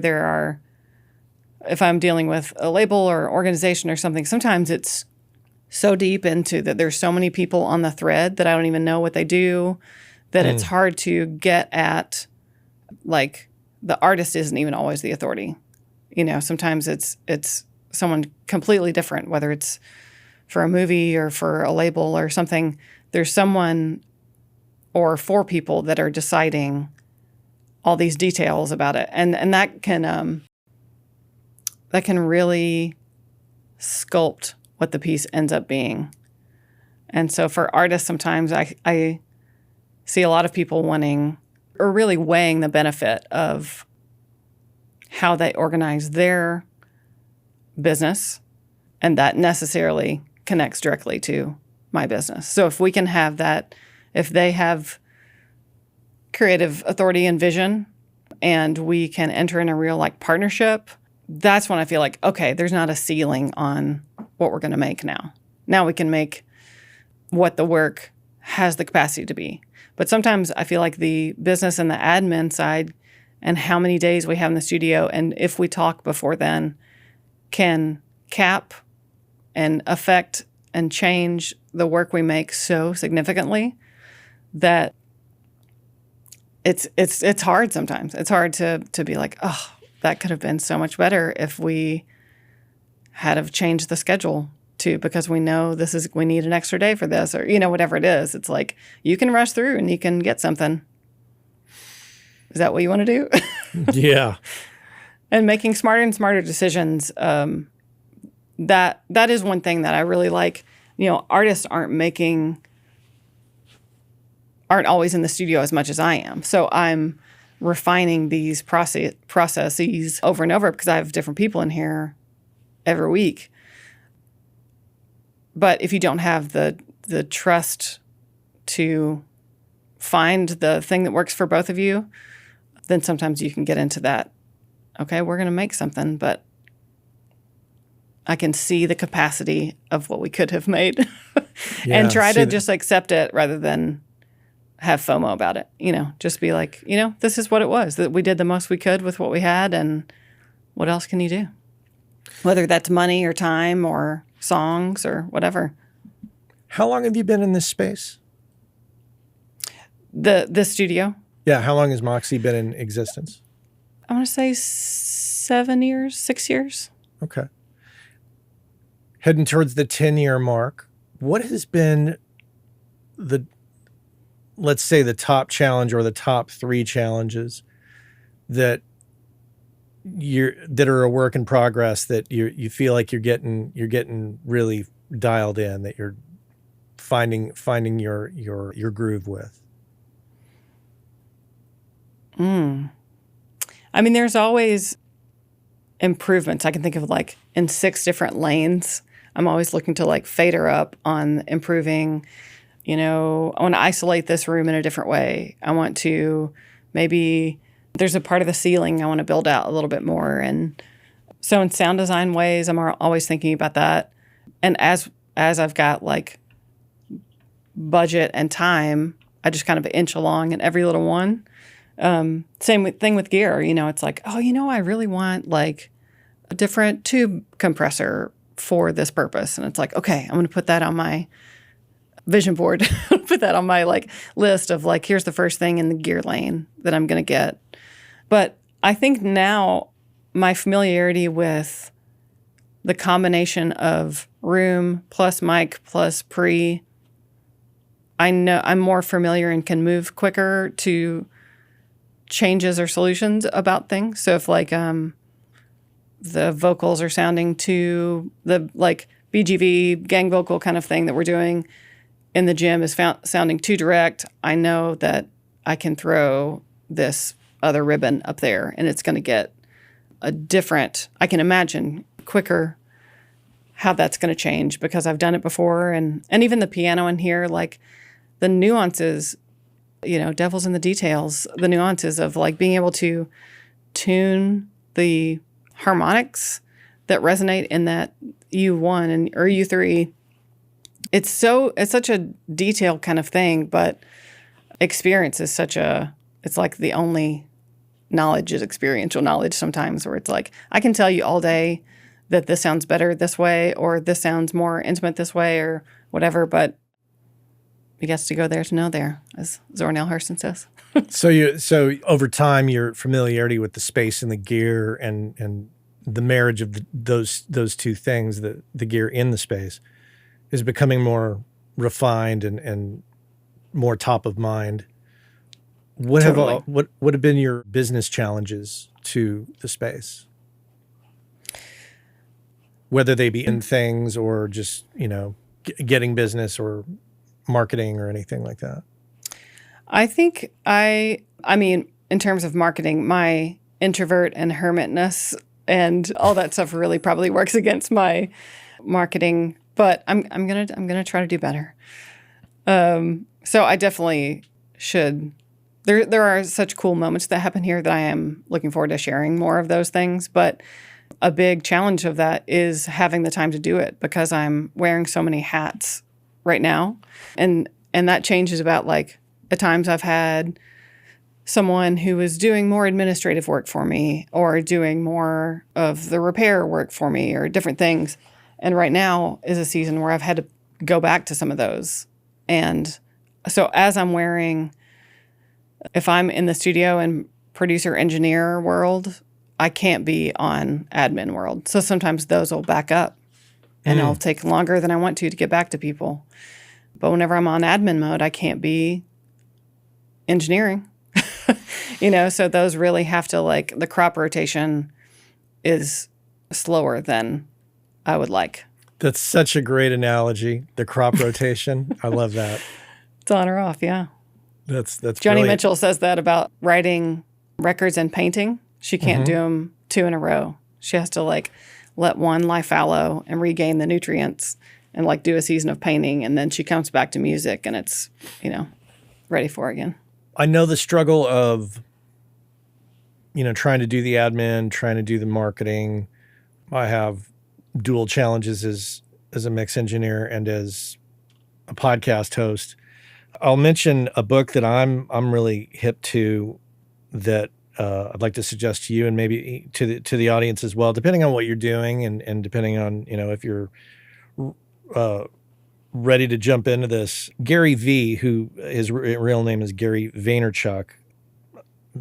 if I'm dealing with a label or organization or something, sometimes it's so deep into that there's so many people on the thread that I don't even know what they do, that it's hard to get at, like, the artist isn't even always the authority. Sometimes it's someone completely different, whether it's for a movie or for a label or something. There's someone or 4 people that are deciding all these details about it. And that can really sculpt what the piece ends up being. And so for artists, sometimes I see a lot of people wanting or really weighing the benefit of how they organize their business, and that necessarily connects directly to my business. So if we can have that, if they have creative authority and vision, and we can enter in a real like partnership, that's when I feel like, okay, there's not a ceiling on what we're going to make now. Now we can make what the work has the capacity to be. But sometimes I feel like the business and the admin side and how many days we have in the studio, and if we talk before then, can cap and affect and change the work we make so significantly that it's hard sometimes. It's hard to be like, oh, that could have been so much better if we had have changed the schedule too, because we know we need an extra day for this, or whatever it is. It's like you can rush through and you can get something. Is that what you want to do? Yeah. And making smarter and smarter decisions. That is one thing that I really like. Artists aren't always in the studio as much as I am. So I'm refining these processes over and over because I have different people in here every week. But if you don't have the trust to find the thing that works for both of you, then sometimes you can get into that, okay, we're going to make something, but I can see the capacity of what we could have made and try to just accept it rather than have FOMO about it. Just be like, this is what it was, that we did the most we could with what we had, and what else can you do? Whether that's money or time or songs or whatever. How long have you been in this space? The studio? Yeah, how long has Moxe been in existence? I want to say 6 years. Okay. Heading towards the 10-year mark, what has been let's say the top challenge or the top 3 challenges that are a work in progress, that you feel like you're getting really dialed in, that you're finding your groove with? I mean, there's always improvements. I can think of like in 6 different lanes. I'm always looking to like fader up on improving. I want to isolate this room in a different way. I want to maybe there's a part of the ceiling I want to build out a little bit more. And so in sound design ways, I'm always thinking about that. And as I've got like budget and time, I just kind of inch along in every little one. Same thing with gear. It's like, I really want like a different tube compressor for this purpose. And it's like, okay, I'm going to put that on my vision board, put that on my like list of like, here's the first thing in the gear lane that I'm going to get. But I think now my familiarity with the combination of room plus mic plus pre, I know I'm more familiar and can move quicker to changes or solutions about things. So if like the vocals are sounding too, the like BGV gang vocal kind of thing that we're doing in the gym is sounding too direct, I know that I can throw this other ribbon up there and it's going to get a different, I can imagine quicker how that's going to change because I've done it before. And even the piano in here, like the nuances, devil's in the details, the nuances of like being able to tune the harmonics that resonate in that U1 or U3. It's such a detailed kind of thing, but experience is it's like the only knowledge is experiential knowledge sometimes, where it's like, I can tell you all day that this sounds better this way, or this sounds more intimate this way, or whatever, but you gets to go there to know there, as Zornell Hurston says. So over time, your familiarity with the space and the gear and the marriage of those two things, the gear in the space, is becoming more refined and more top of mind. What have been your business challenges to the space? Whether they be in things or just, getting business or marketing or anything like that. I think I mean, in terms of marketing, my introvert and hermitness and all that stuff really probably works against my marketing, but I'm gonna try to do better. So I definitely should. There are such cool moments that happen here that I am looking forward to sharing more of those things. But a big challenge of that is having the time to do it because I'm wearing so many hats right now, and that changes about like at times I've had someone who is doing more administrative work for me or doing more of the repair work for me or different things. And right now is a season where I've had to go back to some of those. And so as I'm wearing, if I'm in the studio and producer engineer world, I can't be on admin world. So sometimes those will back up and it'll take longer than I want to get back to people. But whenever I'm on admin mode, I can't be engineering. So those really have to, like, the crop rotation is slower than I would like. That's such a great analogy. The crop rotation. I love that. It's on or off. Yeah. That's Joni brilliant. Mitchell says that about writing records and painting. She can't do them two in a row. She has to like let one lie fallow and regain the nutrients and like do a season of painting. And then she comes back to music and it's, ready for it again. I know the struggle of, trying to do the admin, trying to do the marketing. I have dual challenges as a mix engineer and as a podcast host. I'll mention a book that I'm really hip to that I'd like to suggest to you and maybe to the audience as well, depending on what you're doing and depending on, if you're ready to jump into this. Gary V, who his real name is Gary Vaynerchuk.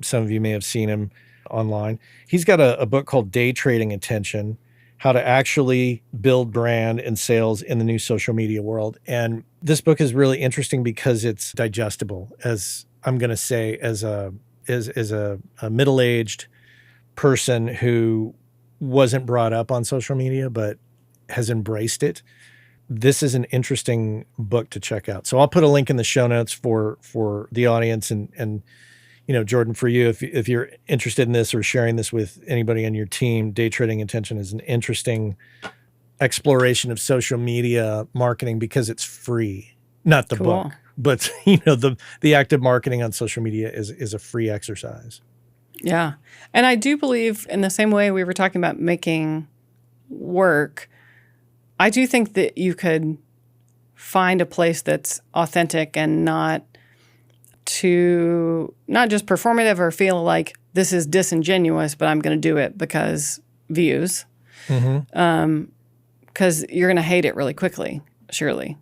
Some of you may have seen him online. He's got a book called Day Trading Attention: How to Actually Build Brand and Sales in the New Social Media World. And this book is really interesting because it's digestible, as I'm going to say, as a middle-aged person who wasn't brought up on social media but has embraced it. This is an interesting book to check out. So I'll put a link in the show notes for the audience and Jordan, for you, if you're interested in this or sharing this with anybody on your team. Day Trading Attention is an interesting exploration of social media marketing because it's free. Not the book, but the active marketing on social media is a free exercise. Yeah. And I do believe, in the same way we were talking about making work, I do think that you could find a place that's authentic and not just performative or feel like this is disingenuous, but I'm going to do it because views. Because you're going to hate it really quickly, surely,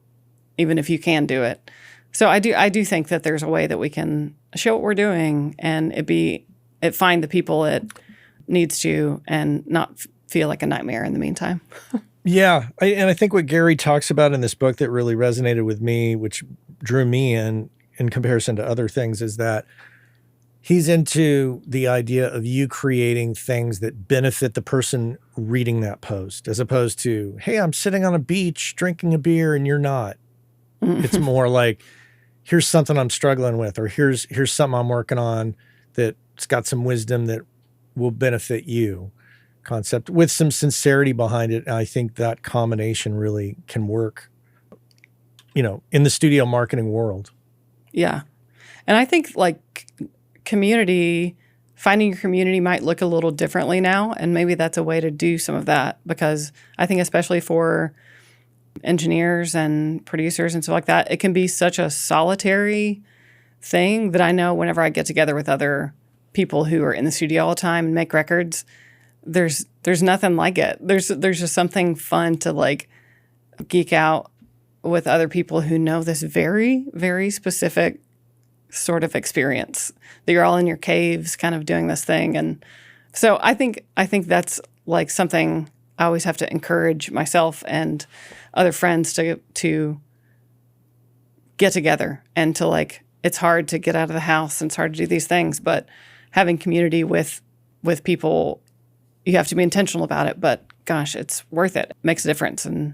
even if you can do it. So I do think that there's a way that we can show what we're doing and it find the people it needs to and not feel like a nightmare in the meantime. Yeah. And I think what Gary talks about in this book that really resonated with me, which drew me in comparison to other things, is that he's into the idea of you creating things that benefit the person reading that post, as opposed to, hey, I'm sitting on a beach drinking a beer and you're not. It's more like, here's something I'm struggling with, or here's something I'm working on that's got some wisdom that will benefit you, concept with some sincerity behind it. And I think that combination really can work, in the studio marketing world. Yeah. And I think like finding your community might look a little differently now. And maybe that's a way to do some of that, because I think especially for engineers and producers and stuff like that, it can be such a solitary thing that I know whenever I get together with other people who are in the studio all the time and make records, there's nothing like it. There's just something fun to like geek out with other people who know this very, very specific sort of experience, that you're all in your caves kind of doing this thing. And so I think that's like something I always have to encourage myself and other friends to get together, and to like, it's hard to get out of the house and it's hard to do these things, but having community with people, you have to be intentional about it, but gosh, it's worth it. It makes a difference and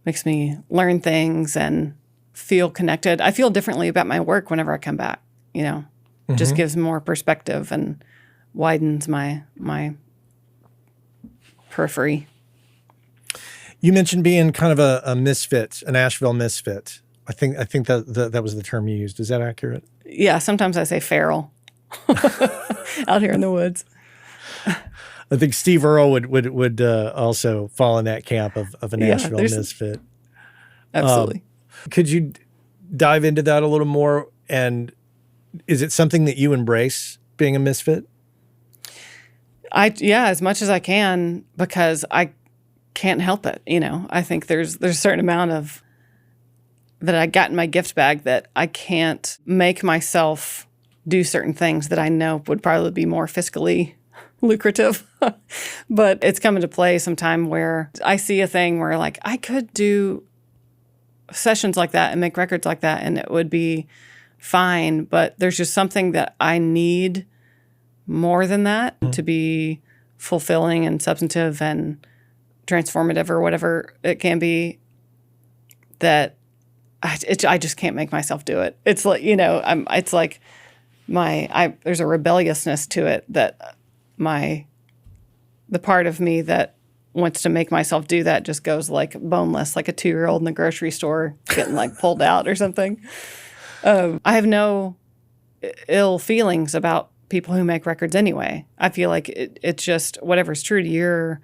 makes me learn things and feel connected. I feel differently about my work whenever I come back, It just gives more perspective and widens my periphery. You mentioned being kind of a misfit, a Nashville misfit. I think that was the term you used. Is that accurate? Yeah, sometimes I say feral out here in the woods. I think Steve Earle would also fall in that camp of a Nashville misfit. Absolutely. Could you dive into that a little more? And is it something that you embrace, being a misfit? As much as I can, because I can't help it. I think there's a certain amount of that I got in my gift bag that I can't make myself do certain things that I know would probably be more fiscally lucrative. But it's come into play sometime where I see a thing where like I could do sessions like that and make records like that and it would be fine, but there's just something that I need more than that to be fulfilling and substantive and transformative or whatever it can be, that I just can't make myself do it. It's like, it's like there's a rebelliousness to it that the part of me that wants to make myself do that just goes like boneless, like a 2-year-old in the grocery store getting like pulled out or something. I have no ill feelings about people who make records anyway. I feel like it's just whatever's true to your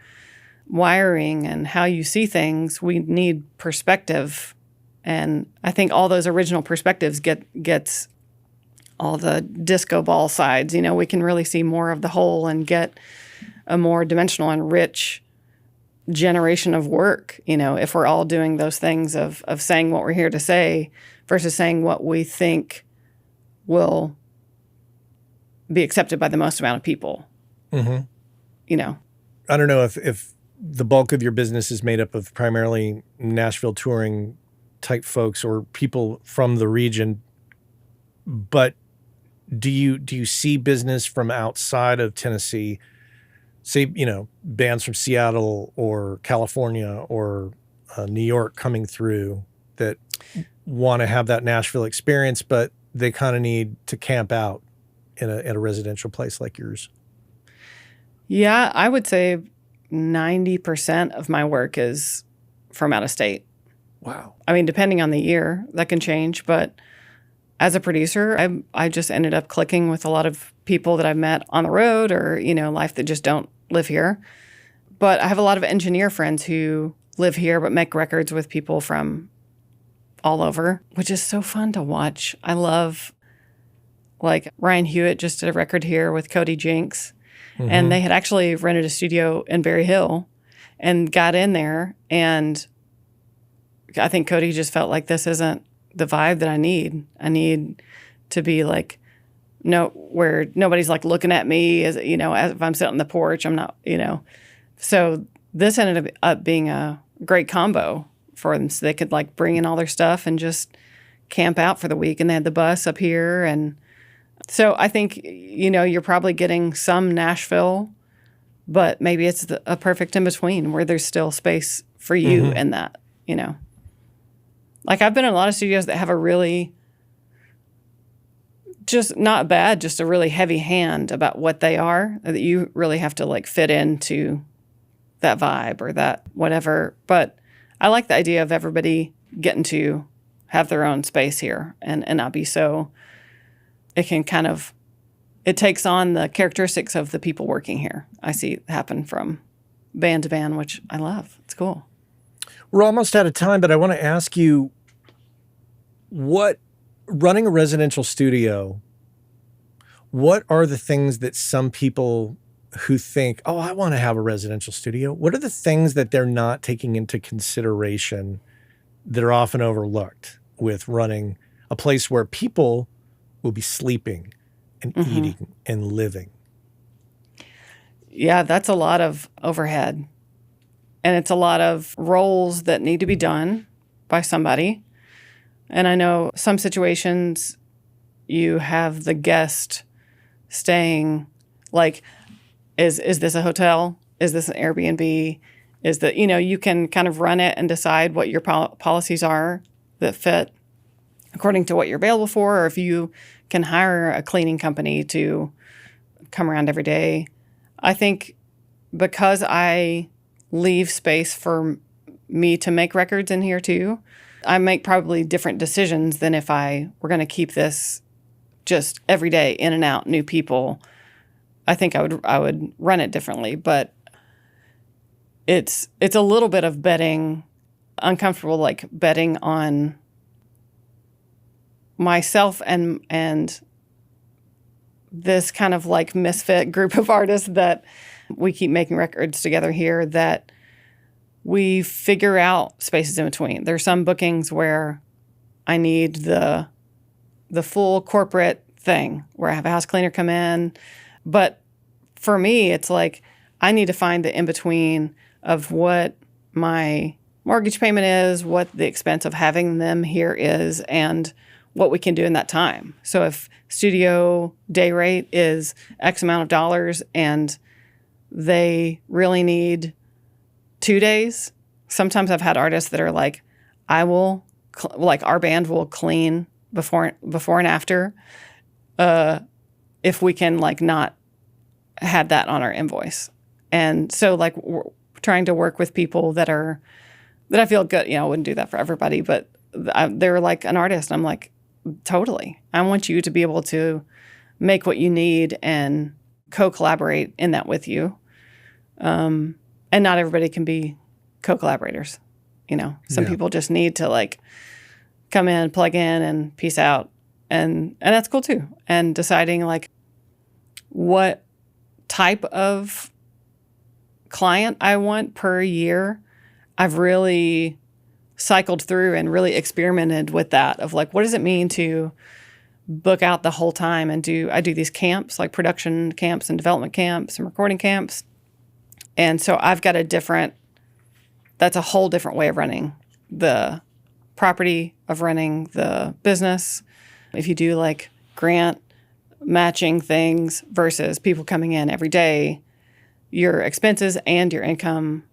wiring and how you see things, we need perspective. And I think all those original perspectives gets all the disco ball sides. We can really see more of the whole and get a more dimensional and rich generation of work, if we're all doing those things of saying what we're here to say versus saying what we think will be accepted by the most amount of people. I don't know if the bulk of your business is made up of primarily Nashville touring type folks or people from the region, but do you see business from outside of Tennessee, say, bands from Seattle or California or New York coming through that want to have that Nashville experience, but they kind of need to camp out in a residential place like yours? Yeah, I would say 90% of my work is from out of state. Wow. I mean, depending on the year, that can change. But as a producer, I just ended up clicking with a lot of people that I've met on the road or, life that just don't live here. But I have a lot of engineer friends who live here but make records with people from all over, which is so fun to watch. I love, like, Ryan Hewitt just did a record here with Cody Jinks. And they had actually rented a studio in Berry Hill and got in there. And I think Cody just felt like this isn't the vibe that I need. I need to be like, where nobody's like looking at me as if I'm sitting on the porch. I'm not, So this ended up being a great combo for them. So they could like bring in all their stuff and just camp out for the week. And they had the bus up here. And so I think, you're probably getting some Nashville, but maybe it's a perfect in between where there's still space for you in that, Like I've been in a lot of studios that have a really, just not bad, just a really heavy hand about what they are, that you really have to like fit into that vibe or that whatever. But I like the idea of everybody getting to have their own space here and not be so, it takes on the characteristics of the people working here. I see it happen from band to band, which I love. It's cool. We're almost out of time, but I want to ask you, running a residential studio, what are the things that some people who think, oh, I want to have a residential studio, what are the things that they're not taking into consideration that are often overlooked with running a place where people will be sleeping and eating and living? Yeah, that's a lot of overhead. And it's a lot of roles that need to be done by somebody. And I know some situations you have the guest staying, like, is this a hotel? Is this an Airbnb? Is that, you can kind of run it and decide what your policies are that fit according to what you're available for, or if you can hire a cleaning company to come around every day. I think because I leave space for me to make records in here too, I make probably different decisions than if I were going to keep this just every day in and out, new people. I think I would run it differently, but it's a little bit of betting, uncomfortable, like betting on myself and this kind of like misfit group of artists that we keep making records together here, that we figure out spaces in between. There's some bookings where I need the full corporate thing where I have a house cleaner come in. But for me, it's like I need to find the in-between of what my mortgage payment is, what the expense of having them here is, and what we can do in that time. So if studio day rate is X amount of dollars and they really need 2 days, sometimes I've had artists that are like, like our band will clean before and after, if we can like not have that on our invoice. And so like we're trying to work with people that I feel good. I wouldn't do that for everybody, but they're like an artist. And I'm like, totally. I want you to be able to make what you need and co-collaborate in that with you. And not everybody can be co-collaborators. Some people just need to like come in, plug in, and peace out. And that's cool too. And deciding like what type of client I want per year. I've really cycled through and really experimented with that of like, what does it mean to book out the whole time and I do these camps, like production camps and development camps and recording camps. And so I've got that's a whole different way of running the property, of running the business. If you do like grant matching things versus people coming in every day, your expenses and your income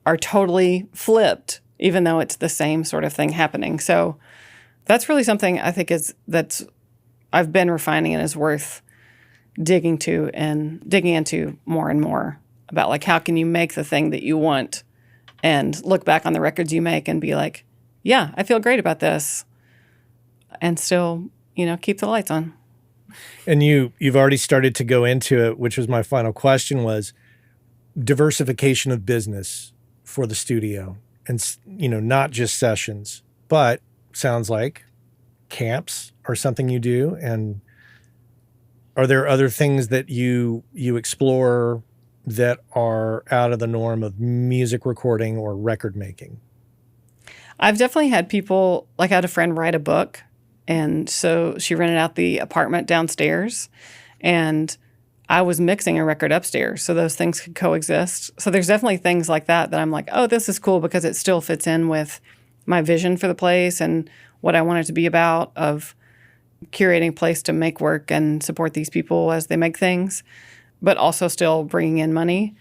are totally flipped, even though it's the same sort of thing happening. So that's really something I think I've been refining and is worth digging into more and more about like, how can you make the thing that you want and look back on the records you make and be like, yeah, I feel great about this, and still, keep the lights on. And you've already started to go into it, which was my final question, was diversification of business for the studio. And, not just sessions, but sounds like camps are something you do. And are there other things that you explore that are out of the norm of music recording or record making? I've definitely had people, like I had a friend write a book, and so she rented out the apartment downstairs, and I was mixing a record upstairs, so those things could coexist. So there's definitely things like that I'm like, oh, this is cool because it still fits in with my vision for the place and what I want it to be about, of curating a place to make work and support these people as they make things, but also still bringing in money.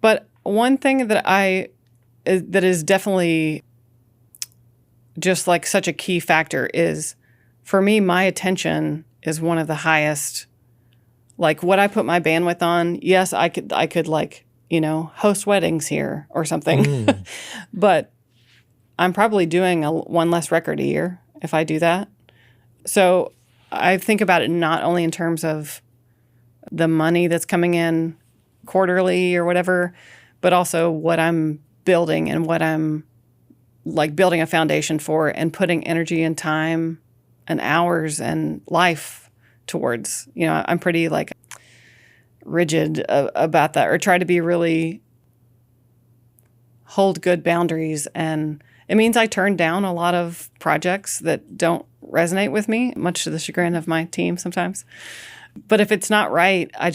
But one thing that is definitely just like such a key factor is, for me, my attention is one of the highest. Like what I put my bandwidth on, yes, I could like, host weddings here or something. But I'm probably doing one less record a year if I do that. So I think about it not only in terms of the money that's coming in quarterly or whatever, but also what I'm building and what I'm like building a foundation for and putting energy and time and hours and life towards. I'm pretty like rigid about that, or try to be really hold good boundaries. And it means I turn down a lot of projects that don't resonate with me, much to the chagrin of my team sometimes. But if it's not right, I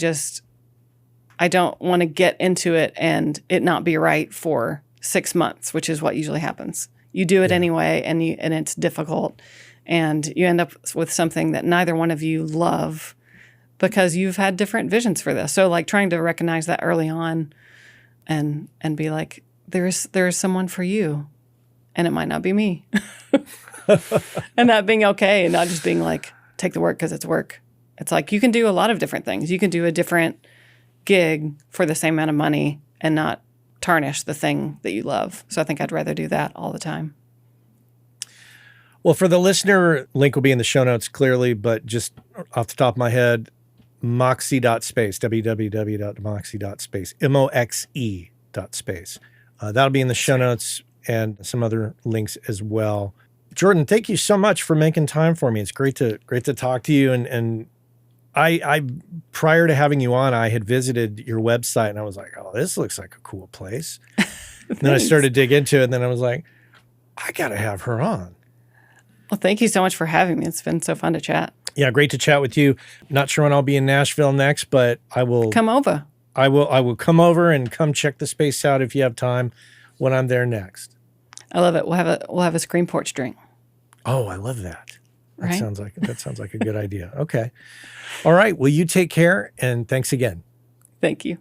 don't want to get into it and it not be right for 6 months, which is what usually happens. You do it anyway, and it's difficult, and you end up with something that neither one of you love because you've had different visions for this. So like trying to recognize that early on and be like, there is someone for you, and it might not be me. And that being okay, and not just being like, take the work because it's work. It's like you can do a lot of different things. You can do a different gig for the same amount of money and not tarnish the thing that you love. So I think I'd rather do that all the time. Well, for the listener, link will be in the show notes clearly, but just off the top of my head, moxe.space, www.moxe.space, moxe.space. That'll be in the show notes and some other links as well. Jordan, thank you so much for making time for me. It's great to talk to you. And I prior to having you on, I had visited your website and I was like, oh, this looks like a cool place. And then I started to dig into it, and then I was like, I got to have her on. Well, thank you so much for having me. It's been so fun to chat. Yeah, great to chat with you. Not sure when I'll be in Nashville next, but I will come over. I will come over and come check the space out if you have time when I'm there next. I love it. We'll have a screen porch drink. Oh, I love that. That right? sounds like a good idea. Okay. All right. Well, you take care, and thanks again. Thank you.